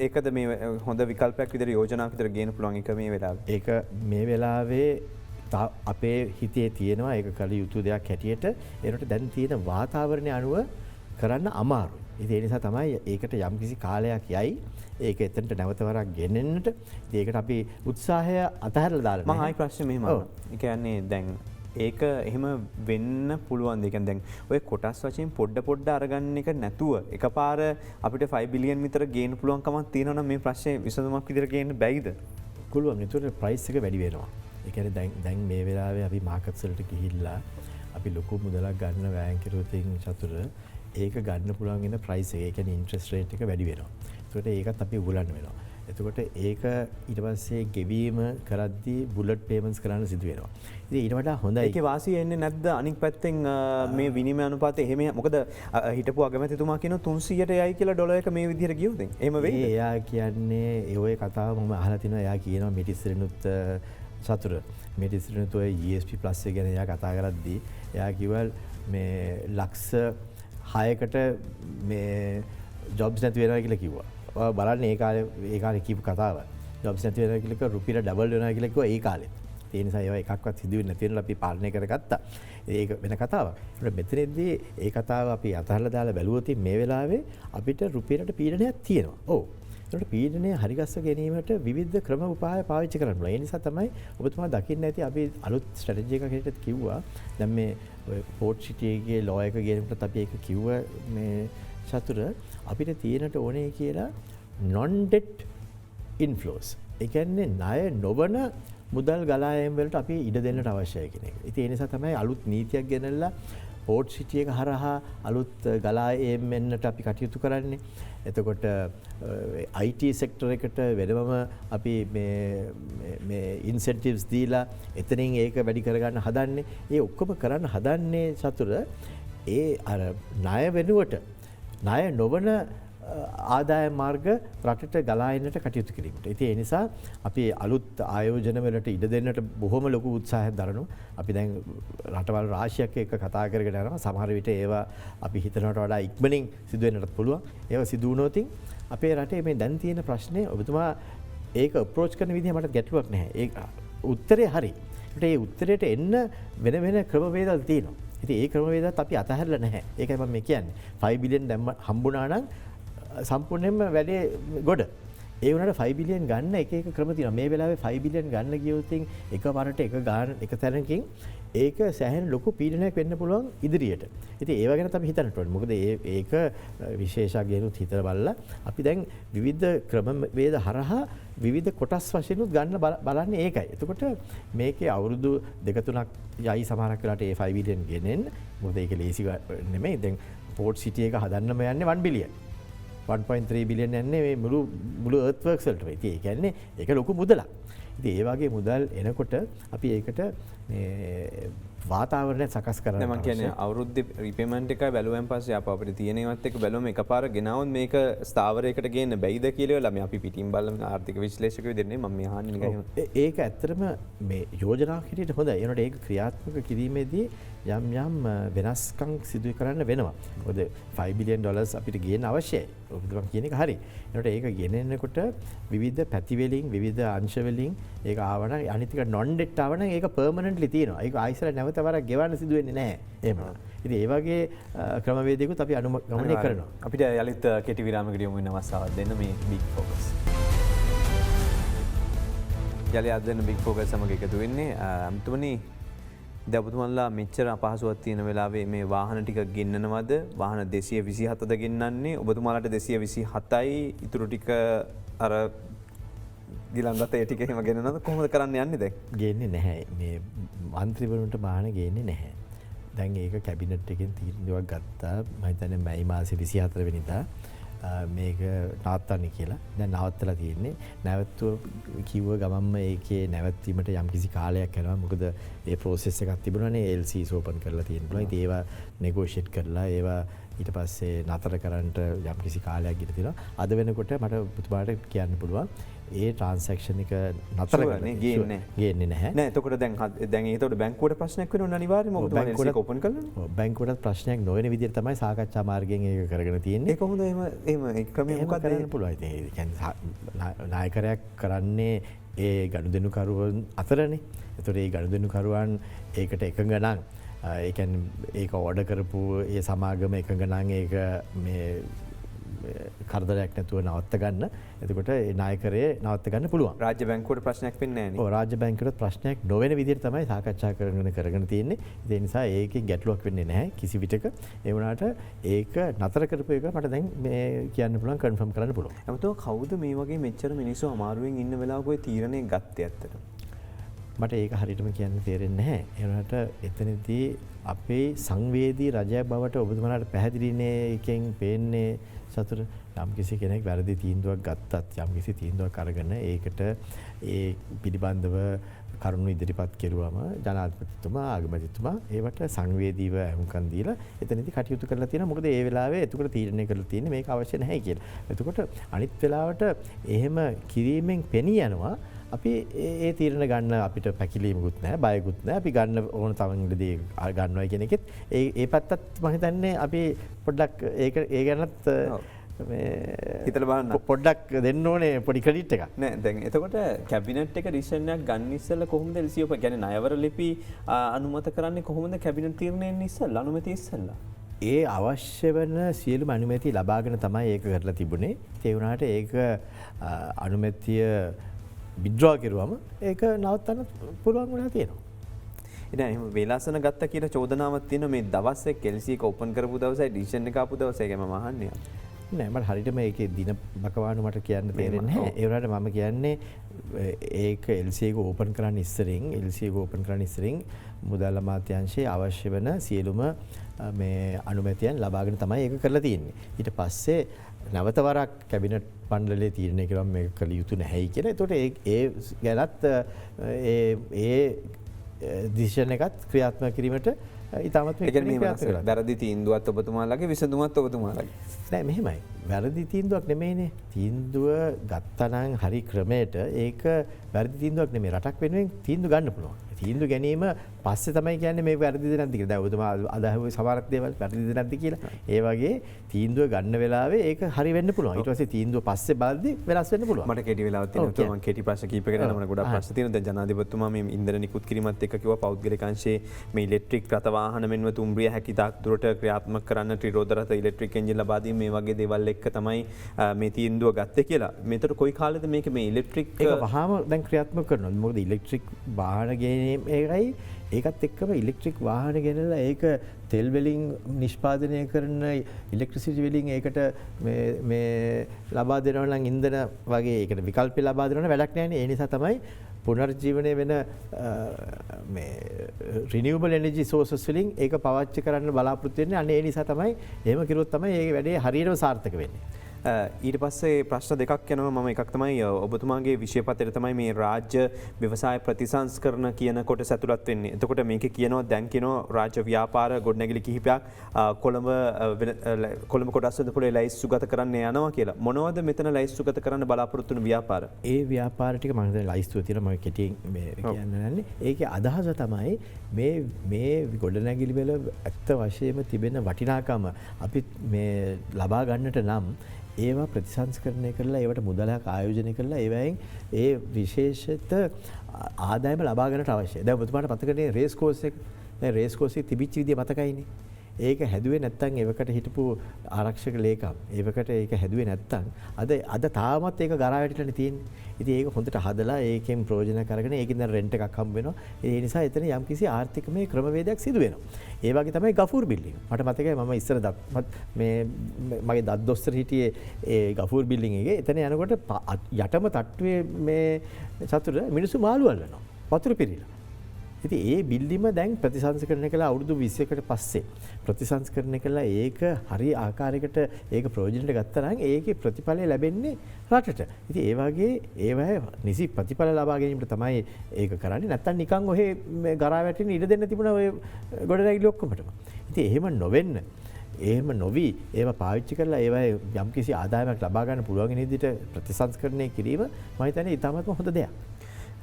ඒකද මේ හොඳ විකල්පයක් විදිහට යෝජනාවක් විදිහට ගේන්න පුළුවන් එක මේ වෙලාවේ. ඒක මේ වෙලාවේ අපේ හිතේ තියෙනවා ඒක කළ යුතු දෙයක් හැටියට. ඒකට දැන් තියෙන වාතාවරණය අනුව කරන්න අමාරුයි. ඒ නිසා තමයි ඒකට යම්කිසි කාලයක් යයි. ඒක එතනට නැවත වරක් ගෙනෙන්නට. ඒකට අපි උත්සාහය අතහැරලා දාලා මම ආයි ප්‍රශ්නේ මෙහෙම අහනවා. ඒ කියන්නේ දැන් ඒක එහෙම වෙන්න පුළුවන්. ඒ කියන්නේ දැන් ඔය කොටස් වශයෙන් පොඩ අරගන්න එක නැතුව එකපාර අපිට 5 බිලියන් විතර ගේන්න පුළුවන් කමක් තියෙනවා නම් මේ ප්‍රශ්නේ විසඳුමක් විදිහට ගේන්න බැයිද? පුළුවන්. ඒතකොට ප්‍රයිස් එක වැඩි වෙනවා. ඒ කියන්නේ දැන් මේ වෙලාවේ අපි මාකට්ස් වලට ගිහිල්ලා අපි ලොකු මුදලක් ගන්න වෑයම් කිරුවොතින් චතුර ඒක ගන්න පුළුවන් වෙන ප්‍රයිස් එක. ඒ කියන්නේ ඉන්ට්‍රස්ට් රේට් එක වැඩි වෙනවා. ඒකට ඒකත් අපි උගලන්න වෙනවා. එතකොට ඒක ඊට පස්සේ ගෙවීම කරද්දී බුලට් පේමන්ට්ස් කරන්න සිදු වෙනවා. ඉතින් ඊට වඩා හොඳයි. ඒකේ වාසිය එන්නේ නැද්ද අනික් පැත්තෙන් මේ විනිමය අනුපාතය එහෙම මොකද හිටපු අගමැතිතුමා කියන 300ට යයි කියලා ඩොලර් එක මේ විදිහට ගියොත් එහෙම වෙයිද? එයා කියන්නේ ඒ ඔය කතාව මම අහලා තිනවා. එයා කියනවා මිටිස්රිනුත් සතුර මිටිස්රිනුත් ඔය ESP plus එක ගැන එයා කතා කරද්දී එයා කිව්වා මේ ලක්ෂ 6කට මේ ජොබ්ස් නැති වෙනවා කියලා කිව්වා. බලන්න ඒ කාලේ කියපු කතාව. ජොබ්ස් නැති වෙනවා කියලා කිව්වා රුපියල ඩබල් වෙනවා කියලා කිව්වා ඒ කාලේ. ඒ නිසා ඒවා එකක්වත් සිදු වෙන්නේ නැති වෙනවා අපි පාලනය කරගත්තා. ඒක වෙන කතාවක්. ඒත් මෙතනදී ඒ කතාව අපි අතහරලා දාලා බැලුවොත් මේ වෙලාවේ අපිට රුපියලට පීඩනයක් තියෙනවා. ඔව්. ඒකට පීඩනය හරිගස්ස ගැනීමට විවිධ ක්‍රම උපාය පාවිච්චි කරන්න පුළුවන්. ඒ නිසා තමයි ඔබතුමා දකින්න ඇති අපි අලුත් ස්ට්‍රැටජි එකක් හැටියට කිව්වා. දැන් මේ පෝට් සිටි එකේ ලෝ එක ගේනකොට අපි ඒක කිව්ව මේ චතුර අපිට තියෙනට ඕනේ කියලා non debt inflows. ඒ කියන්නේ ණය නොවන මුදල් ගලායම් වලට අපි ඉඩ දෙන්නට අවශ්‍යයි කියන එක. ඉතින් ඒ නිසා තමයි අලුත් නීතියක් ගෙනල්ලා පෝට් සිටි එක හරහා අලුත් ගලායම් වෙන්නට අපි කටයුතු කරන්නේ. එතකොට IT සෙක්ටර් එකට වෙනම අපි මේ ඉන්සෙන්ටිව්ස් දීලා එතනින් ඒක වැඩි කරගන්න හදන්නේ. ඒ ඔක්කොම කරන්න හදන්නේ චතුර ඒ අර ණය වෙනුවට ණය නොවන ආදාය මාර්ග රටට ගලායන්නට කටයුතු කිරීමට. ඉතින් ඒ නිසා අපි අලුත් ආයෝජන වලට ඉඩ දෙන්නට බොහොම ලොකු උත්සාහයක් දරනවා. අපි දැන් රටවල් රාශියක් එක්ක කතා කරගෙන යනවා. සමහර විට ඒවා අපි හිතනවට වඩා ඉක්මනින් සිදු වෙන්නත් පුළුවන්. ඒවා සිදු වුණොත් අපේ රටේ මේ දැන් තියෙන ප්‍රශ්නේ ඔබතුමා ඒක අප්‍රෝච් කරන විදිහ මට ගැටලුවක් නැහැ. ඒ උත්තරේ හරි. ඒකට ඒ උත්තරේට එන්න වෙන වෙන ක්‍රමවේදල් තියෙනවා. ඉතින් ඒ ක්‍රමවේදත් අපි අතහැරලා නැහැ. ඒකයි මම කියන්නේ. 5 බිලියන් දැම්ම හම්බුණා නම් සම්පූර්ණයෙන්ම වැඩේ ගොඩ. ඒ වුණාට 5 බිලියන් ගන්න එක ක්‍රම තියෙනවා. මේ වෙලාවේ 5 බිලියන් ගන්න ගියොත් එකවරට එක තැනකින් ඒක සෑහෙන ලොකු පීඩනයක් වෙන්න පුළුවන් ඉදිරියට. ඉතින් ඒව ගැන අපි හිතන්න ඕනේ. මොකද ඒක විශේෂඥයන්ුත් හිතලා බලලා අපි දැන් විවිධ ක්‍රමවේද හරහා විවිධ කොටස් වශයෙන් ගන්න බලන්නේ ඒකයි. එතකොට මේකේ අවුරුදු 2-3ක් යයි සමහරක් වෙලාට ඒ 5 බිලියන් ගෙනෙන්න. මොකද ඒක ලේසි නෙමෙයි. දැන් පෝට් සිටි එක හදන්නම යන්නේ 1 බිලියන්. 1.3 බිලියන් යන්නේ මේ මුළු earthworks වලට. ඉතින් ඒ කියන්නේ ඒක ලොකු මුදලක්. ඉතින් ඒ වගේ මුදල් එනකොට අපි ඒකට මේ වාතාවරණය සකස් කරන්න මම කියන්නේ අවුරුද්දේ රිපේමන්ට් එකයි බැලුවෙන් පස්සේ අපිට තියෙනවත් එක්ක බැලුවම එකපාර ගෙනාවොත් මේක ස්ථාවරයකට ගේන්න බැයිද කියලා අපි අපි පිටින් බලන ආර්ථික විශ්ලේෂකයෝ දෙන්නේ මම මේ අහන්නේ නිකන්. ඒක ඇත්තටම මේ යෝජනාවක් හැටියට හොඳයි. ඒනොට ඒක ක්‍රියාත්මක කිරීමේදී යම් යම් වෙනස්කම් සිදු කරන්න වෙනවා. මොකද 5 බිලියන් ඩොලර්ස් අපිට ගේන්න අවශ්‍යයි. ඔබතුමා කියන එක හරි. ඒනොට ඒක ගෙනෙන්නකොට විවිධ පැති වලින් විවිධ අංශ වලින් ඒක ආවනම් අනිත් එක non debt ආවනම් ඒක permanently තියෙනවා. ඒක ආයිසර නැවත වරක් ගෙවන්න සිදු වෙන්නේ නැහැ. එහෙම. ඉතින් ඒ වගේ ක්‍රමවේදයකුත් අපි අනුගමනය කරනවා. අපිට යලිත් කෙටි විරාමයකට යමු වෙන අවස්ථාවක් දෙන්න මේ big focus. යලි අද දෙන big focus සමග එකතු වෙන්නේ අම්තුමනි දැන් ඔබතුමන්ලා මෙච්චර අපහසුවක් තියෙන වෙලාවේ මේ වාහන ටික ගෙන්නනවද? වාහන 227ද ගෙන්නන්නේ? ඔබතුමාලාට 227යි ඉතුරු ටික අර ගිලන්ගත ඒ ටික එහෙම ගෙනනවද? කොහොමද කරන්න යන්නේ දැන්? ගේන්නේ නැහැ. මේ මන්ත්‍රීවරුන්ට වාහන ගේන්නේ නැහැ. දැන් ඒක කැබිනට් එකෙන් තීරණයක් ගත්තා. මම හිතන්නේ මැයි මාසේ 24 වෙනිදා මේක නවත්තන්න කියලා. දැන් නවත්තලා තියෙන්නේ. නැවතුව කිව්ව ගමන්ම ඒකේ නැවැත්වීමට යම්කිසි කාලයක් යනවා. මොකද ඒ process එකක් තිබුණානේ LCs open කරලා තියෙන්න පුළුවන්. ඉතින් ඒවා negotiate කරලා ඒවා ඊට පස්සේ නතර කරන්නට යම්කිසි කාලයක් ගිහින් තියෙනවා. අද වෙනකොට මට ඔබතුමාට කියන්න පුළුවන් ඒ ට්‍රාන්සැක්ෂන් එක නතර ගේන්නේ නැහැ. නෑ එතකොට දැන් ඒතකොට බැංකුවට ප්‍රශ්නයක් වෙනවනේ අනිවාර්යයෙන්ම ඔබතුමා ඒක ඕපන් කළානේ. ඔව් බැංකුවට ප්‍රශ්නයක් නොවන විදිහට තමයි සාකච්ඡා මාර්ගයෙන් ඒක කරගෙන තියෙන්නේ. ඒක කොහොමද එහෙම ඒ ක්‍රමය මොකක්ද කරන්න පුළුවන්. ඉතින් ඒ කියන්නේ නායකරයක් කරන්නේ ඒ ගනුදෙනුකරුවන් අතරනේ. ඒතකොට ඒ ගනුදෙනුකරුවන් ඒකට එකඟ නම් ඒ කියන්නේ ඒක ඕඩර් කරපු ඒ සමාගම එකඟ නම් ඒක මේ කරදරයක් නැතුව නවත්ත ගන්න. එතකොට ඒ නායකරේ නවත්ත ගන්න පුළුවන්. රාජ්‍ය බැංකුවට ප්‍රශ්නයක් වෙන්නේ නැහැ නේ. ඔව් රාජ්‍ය බැංකුවට ප්‍රශ්නයක් නොවන විදිහට තමයි සාකච්ඡා කරගෙන තියෙන්නේ. ඒ නිසා ඒකේ ගැටලුවක් වෙන්නේ නැහැ කිසි විටක. ඒ වුණාට ඒක නතර කරපු එක මට දැන් මේ කියන්න පුළුවන් කන්ෆර්ම් කරන්න පුළුවන්. එතකොට කවුද මේ වගේ මෙච්චර මිනිස්සු අමාරුවෙන් ඉන්න වෙලාවක ඔය තීරණය ගත්තේ ඇත්තට? මට ඒක හරියටම කියන්න තේරෙන්නේ නැහැ. ඒ වුණාට එතනදී අපේ සංවේදී රජයක් බවට ඔබතුමාලාට පැහැදිලිනේ එකෙන් පේන්නේ සතුට යම්කිසි කෙනෙක් වැරදි තීන්දුවක් ගත්තත් යම්කිසි තීන්දුවක් අරගෙන ඒකට ඒ පිළිබඳව කරුණු ඉදිරිපත් කෙරුවම ජනාධිපතිතුමා ආගමතිතුමා ඒවට සංවේදීව අහුම්කම් දීලා එතනදී කටයුතු කරලා තියෙනවා. මොකද ඒ වෙලාවේ එතකොට තීරණය කරලා තියෙන්නේ මේක අවශ්‍ය නැහැ කියලා. එතකොට අනිත් වෙලාවට එහෙම කිරීමෙන් පෙනී යනවා අපි ඒ තීරණ ගන්න අපිට පැකිලීමකුත් නැහැ බයකුත් නැහැ. අපි ගන්න ඕන තරමදී ගන්නවා කියන එකෙත් ඒ පැත්තත් මම හිතන්නේ අපි පොඩ්ඩක් ඒ ගැනත් හිතලා බලන්න පොඩ්ඩක් දෙන්න ඕනේ පොඩි ක්‍රෙඩිට් එකක්. නෑ දැන් එතකොට කැබිනට් එක ඩිසිෂන් එකක් ගන්න ඉස්සෙල්ලා කොහොමද LCO කියන්නේ ණයවර ලිපි අනුමත කරන්නේ කොහොමද කැබිනට් තීරණයෙන් ඉස්සෙල්ලා අනුමැතිය ඉස්සෙල්ලා? ඒ අවශ්‍ය වන සියලුම අනුමැති ලබාගෙන තමයි ඒක කරලා තිබුණේ. ඒ වුණාට ඒක අනුමැතිය විද්‍රා කෙරුවම ඒක නවත්තන්න පුළුවන් වුණා තියෙනවා. එන වේලාසන ගත්ත කියලා චෝදනාවක් තියෙනවා මේ දවස් එක LC එක ඕපන් කරපු දවසයි ඩිසිෂන් එක ආපු දවසයි මම අහන්නේ. නෑ මට හරියටම ඒකේ දින බකවානු මට කියන්න තේරෙන්නේ නැහැ. ඒ වුණාට මම කියන්නේ ඒක LC එක ඕපන් කරන්න ඉස්සරින් LC එක ඕපන් කරන්න ඉස්සරින් මුදල් අමාත්‍යාංශයේ අවශ්‍ය වෙන සියලුම මේ අනුමැතියන් ලබාගෙන තමයි ඒක කරලා තියෙන්නේ. ඊට පස්සේ නැවත වරක් කැබිනට් මණ්ඩලයේ තීරණය කළා මේක කළ යුතු නැහැයි කියලා. ඒතකොට ඒ ගැනත් ඒ දිශන එකත් ක්‍රියාත්මක කිරීමට ඉතාමත් වැරදි තීන්දුවත් ඔබතුමාලගේ විසඳුමත් ඔබතුමාලගේ. නෑ මෙහෙමයි. වැරදි තීන්දුවක් නෙමෙයිනේ. තීන්දුව ගත්තනම් හරි ක්‍රමයට ඒක වැරදි තීන්දුවක් නෙමෙයි. රටක් වෙනුවෙන් තීන්දුව ගන්න පුළුවන්. තීන්දුව ගැනීම පස්සේ තමයි කියන්නේ මේ වැරදිද නැද්ද කියලා. දැන් ඔබතුමා අදහුවේ සමහරක් දේවල් වැරදිද නැද්ද කියලා. ඒ වගේ තීන්දුව ගන්න වෙලාවේ ඒක හරි වෙන්න පුළුවන්. ඊට පස්සේ තීන්දුව පස්සේ බලද්දි වෙනස් වෙන්න පුළුවන්. මට කෙටි වෙලාවක් තියෙනවා. මම කෙටි ප්‍රශ්න කීපයකට නමන ගොඩක් ප්‍රශ්න තියෙනවා. දැන් ජනාධිපතිතුමා මේ ඉන්ධන නිකුත් කිරීමත් එක්ක කිව්වා පෞද්ගලික අංශයේ මේ ඉලෙක්ට්‍රික් රථ වාහන මෙන්ම තුම්රිය හැකි තාක් දුරට ක්‍රියාත්මක කරන්න ත්‍රිරෝද රථ ඉලෙක්ට්‍රික් එන්ජින් ලබා දීම මේ වගේ දේවල් එක්ක තමයි මේ තීන්දුව ගත්තේ කියලා. මේතර කොයි කාලෙද මේක මේ ඉලෙක්ට්‍රික් ඒක වහාම දැන් ක්‍රියාත්මක කරනවා. මොකද ඉලෙක්ට්‍රික් වාහන ගැනීම ඒකයි ඒකත් එක්කම ඉලෙක්ට්‍රික් වාහන ගෙනලා ඒක තෙල් වලින් නිෂ්පාදනය කරන ඉලෙක්ට්‍රිසිටි වලින් ඒකට මේ ලබා දෙනවා නම් ඉන්ධන වගේ ඒකට විකල්ප ලබා දෙනවා වැඩක් නැහැ නේ. ඒ නිසා තමයි පුනර්ජීවනය වෙන මේ රිනියුබල් එනර්ජි සෝසස් වලින් ඒක පාවිච්චි කරන්න බලාපොරොත්තු වෙන්නේ. අන්න ඒ නිසා තමයි එහෙම කිරුවොත් තමයි මේ වැඩේ හරියටම සාර්ථක වෙන්නේ. ඊට පස්සේ ප්‍රශ්න දෙකක් යනවා. මම එකක් තමයි ඔබතුමාගේ විෂය පත්‍රය තමයි මේ රාජ්‍ය ව්‍යවසාය ප්‍රතිසංස්කරණ කියන කොටස ඇතුළත් වෙන්නේ. එතකොට මේකේ කියනවා දැන් කියනවා රාජ්‍ය ව්‍යාපාර ගොඩනැගිලි කිහිපයක් කොළඹ කොටස් වල පොළේ ලයිස්තු ගත කරන්න යනවා කියලා. මොනවද මෙතන ලයිස්තු ගත කරන්න බලාපොරොත්තු වෙන ව්‍යාපාර? ඒ ව්‍යාපාර ටික මම හිතන්නේ ලයිස්තුව තියෙනවා. මම කෙටියෙන් මේ කියන්න යන්නේ. ඒකේ අදහස තමයි මේ ගොඩනැගිලි වල ඇත්ත වශයෙන්ම තිබෙන වටිනාකම අපි මේ ලබා ගන්නට නම් ඒවා ප්‍රතිසංස්කරණය කරලා ඒවට මුදලක් ආයෝජනය කරලා ඒවයින් ඒ විශේෂිත ආදායම ලබා ගන්නට අවශ්‍යයි. දැන් ඔබතුමාට මතකනේ රේස් කෝස් එක. දැන් රේස් කෝස් එකේ තිබිච්ච විදිය මතකයිනේ. ඒක හැදුවේ නැත්තම් ඒවකට හිටපු ආරක්ෂක ලේකම්. ඒවකට ඒක හැදුවේ නැත්තම් අද තාමත් ඒක ගරා වැටිලානේ තියෙන්නේ. ඉතින් ඒක හොඳට හදලා ඒකෙන් ප්‍රයෝජන කරගෙන ඒකෙන් දැන් රෙන්ට් එකක් හම්බ වෙනවා. ඒ නිසා එතන යම්කිසි ආර්ථිකමය ක්‍රමවේදයක් සිදු වෙනවා. ඒ වගේ තමයි ගෆූර් බිල්ඩින්. මට මතකයි මම ඉස්සර මේ මගේ දත් දොස්තර හිටියේ ඒ ගෆූර් බිල්ඩින් එකේ. එතන යනකොට යටම තට්ටුවේ මේ සතුට මිනිස්සු මාළු අල්ලනවා. වතුර පිරීලා. ඉතින් ඒ බිල්ඩිම දැන් ප්‍රතිසංස්කරණය කළා අවුරුදු 20කට පස්සේ. ප්‍රතිසංස්කරණය කළා ඒක හරි ආකාරයකට ඒක ප්‍රයෝජනට ගත්තා නම් ඒකේ ප්‍රතිඵලය ලැබෙන්නේ රටට. ඉතින් ඒ වගේ ඒවැය නිසි ප්‍රතිඵල ලබා ගැනීමට තමයි ඒක කරන්නේ. නැත්තම් නිකන් ඔහේ ගරා වැටෙන්න ඉඩ දෙන්න තිබුණා ඔය ගොඩනැගිලි ඔක්කොමටම. ඉතින් එහෙම නොවෙන්න එහෙම නොවි ඒවා පාවිච්චි කරලා ඒවැය යම්කිසි ආදායමක් ලබා ගන්න පුළුවන් විදිහට ප්‍රතිසංස්කරණය කිරීම මම හිතන්නේ ඉතාමත්ම හොඳ දෙයක්.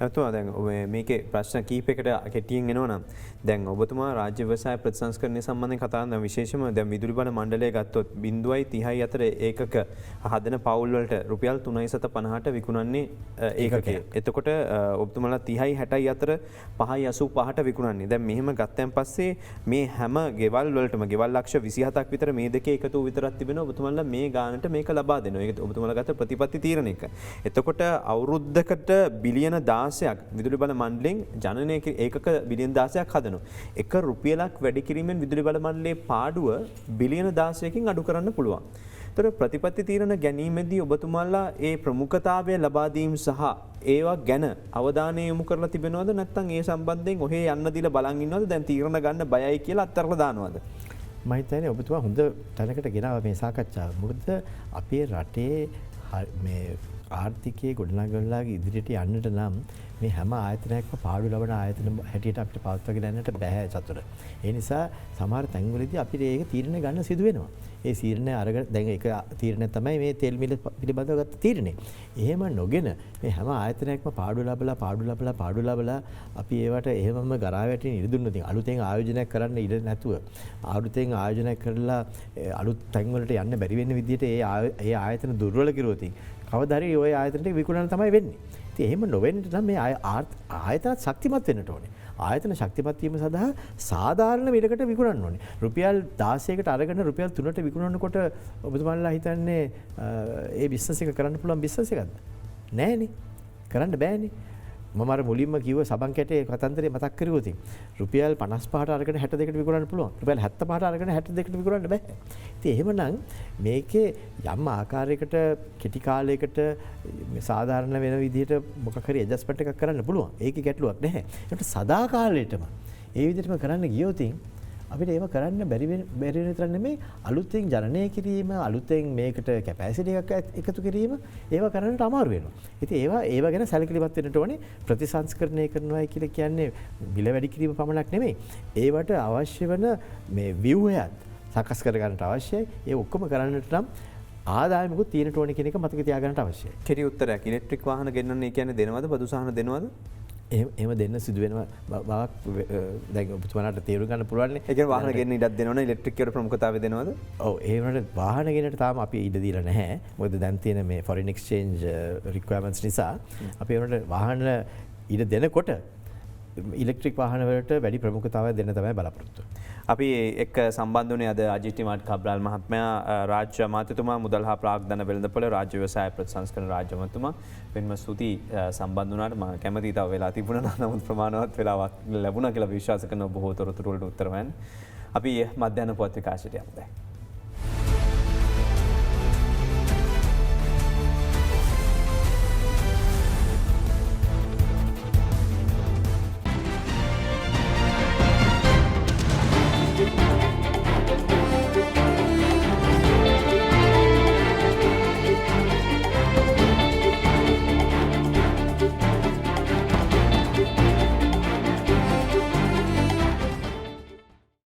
ඇතුවා දැන් මේකේ ප්‍රශ්න කීපයකට කෙටියෙන් එනවා නම් දැන් ඔබතුමා රාජ්‍ය ව්‍යවසාය ප්‍රතිසංස්කරණය සම්බන්ධයෙන් කතා කරන විශේෂම දැන් විදුලි බල මණ්ඩලය ගත්තොත් 0.30 අතර ඒකක හදන පවුල් වලට රුපියල් 3.50ට විකුණන්නේ ඒකකය. එතකොට ඔබතුමාලා 30යි 60යි අතර 5.85ට විකුණන්නේ. දැන් මෙහෙම ගත්තන් පස්සේ මේ හැම ගෙවල් වලටම ගෙවල් ලක්ෂ 27ක් විතර මේ දෙකේ එකතු විතරක් තිබෙනවා. ඔබතුමාලා මේ ගානට මේක ලබා දෙනවා. ඒක ඔබතුමාලා ගත්ත ප්‍රතිපත්ති තීරණයක. එතකොට අවුරුද්දකට බිලියන 16ක් විදුලි බල මණ්ඩලයෙන් ජනනය ඒකක බිලියන 16ක් හදනවා. එක රුපියලක් වැඩි කිරීමෙන් විදුලි බල මණ්ඩලයේ පාඩුව බිලියන 16කින් අඩු කරන්න පුළුවන්. ඒතර ප්‍රතිපත්ති තීරණ ගැනීමේදී ඔබතුමාලා ඒ ප්‍රමුඛතාවය ලබා දීම සහ ඒවා ගැන අවධානය යොමු කරලා තිබෙනවද නැත්නම් ඒ සම්බන්ධයෙන් ඔහේ යන්න දීලා බලන් ඉන්නවද දැන් තීරණ ගන්න බයයි කියලා අත්හැරලා දානවද? මම හිතන්නේ ඔබතුමා හොඳ තැනකට ගෙනාව මේ සාකච්ඡාව. මොකද අපේ රටේ මේ ආර්ථිකයේ ගොඩනගලාගේ ඉදිරියට යන්නට නම් මේ හැම ආයතනයක්ම පාඩු ලබන ආයතන හැටියට අපිට පවත්වාගෙන යන්නට බෑ චතුර. ඒ නිසා සමහර තැන්වලදී අපිට ඒක තීරණ ගන්න සිදු වෙනවා. ඒ තීරණය අරගෙන දැන් ඒක තීරණය තමයි මේ තෙල් මිල පිළිබඳව ගත්ත තීරණය. එහෙම නොගෙන මේ හැම ආයතනයක්ම පාඩු ලබලා අපි ඒවට එහෙමම ගරා වැටෙන ඉඩ දුන්නොත් අලුතෙන් ආයෝජනයක් කරන්න ඉඩ නැතුව අලුතෙන් ආයෝජනයක් කරලා අලුත් තැන්වලට යන්න බැරි වෙන විදිහට ඒ ආයතන දුර්වල කිරුවොත් කවදා හරි ওই ආයතනට විකුණන්න තමයි වෙන්නේ. එහෙම නොවෙන්නට නම් මේ ආයතනත් ශක්තිමත් වෙන්නට ඕනේ. ආයතන ශක්තිමත් වීම සඳහා සාධාරණ මිලකට විකුණන්න ඕනේ. රුපියල් 16කට අරගෙන රුපියල් 3ට විකුණනකොට ඔබතුමාලා හිතන්නේ ඒ බිස්නස් එක කරන්න පුළුවන් බිස්නස් එකක්ද? නෑනේ. කරන්න බෑනේ. මම අර මුලින්ම කිව්ව සබන් කැටේ කතන්දරේ මතක් කරුවොත් රුපියල් 55ට අරගෙන 62කට විකුණන්න පුළුවන්. රුපියල් 75ට අරගෙන 62කට විකුණන්න බෑ. ඉතින් එහෙමනම් මේකේ යම් ආකාරයකට කෙටි කාලයකට සාධාරණ වෙන විදිහට මොකක් හරි ඇඩ්ජස්ට්මන්ට් එකක් කරන්න පුළුවන්. ඒකේ ගැටලුවක් නැහැ. ඒකට සදාකාලයටම ඒ විදිහටම කරන්න ගියොත් අපිට ඒව කරන්න බැරි වෙන විතර නෙමෙයි අලුතෙන් ජනනය කිරීම අලුතෙන් මේකට කැපැසිටි එකක් එකතු කිරීම ඒව කරන්නට අමාරු වෙනවා. ඉතින් ඒව ගැන සැලකිලිමත් වෙන්න ඕනේ. ප්‍රතිසංස්කරණය කරනවා කියලා කියන්නේ මිල වැඩි කිරීම පමණක් නෙමෙයි. ඒවට අවශ්‍ය වෙන මේ ව්‍යුහයත් සකස් කර ගන්නට අවශ්‍යයි. ඒ ඔක්කොම කරන්නට නම් ආදායමකුත් තියෙනට ඕනේ කියන එක මතක තියාගන්නට අවශ්‍යයි. කෙටි උත්තරයක් ඉලෙක්ට්‍රික් වාහන ගෙන්නන්නේ කියන්නේ දෙනවද බදු සහන දෙනවද? එම දෙන්න සිදුවෙනවා බවක් දැන් ඔබතුමාට තේරුම් ගන්න පුළුවන් නේ. ඒ කියන්නේ වාහන ගෙන්න ඉඩක් දෙනවනේ ඉලෙක්ට්‍රික් වල ප්‍රමුඛතාවය දෙනවද? ඔව් ඒ වුණාට වාහන ගෙනට තාම අපි ඉඩ දීලා නැහැ. මොකද දැන් තියෙන මේ ෆොරින් එක්ස්චේන්ජ් රික්වයර්මන්ට්ස් නිසා අපි ඒකට වාහන ඉඩ දෙනකොට ඉලෙක්ට්‍රික් වාහන වලට වැඩි ප්‍රමුඛතාවයක් දෙන්න තමයි බලාපොරොත්තු වෙන්නේ. අපි එක් සම්බන්ධ වුණේ අද අජිත් ටිමාට් කබ්‍රාල් මහත්මයා රාජ්‍ය අමාත්‍යතුමා මුදල් හා ප්‍රාග්ධන වෙළඳපොළ රාජ්‍ය ව්‍යවසාය ප්‍රතිසංස්කරණ රාජ්‍ය අමාත්‍යතුමා වෙනම ස්තුතියි සම්බන්ධ වුණාට මම කැමතියි තව වෙලා තිබුණා නමුත් ප්‍රමාණවත් වෙලාවක් ලැබුණා කියලා විශ්වාස කරන බොහෝ තොරතුරු වලට උත්තර හොයන්න. අපි මධ්‍යහ්න පුවත් විකාශයට යමු දැන්.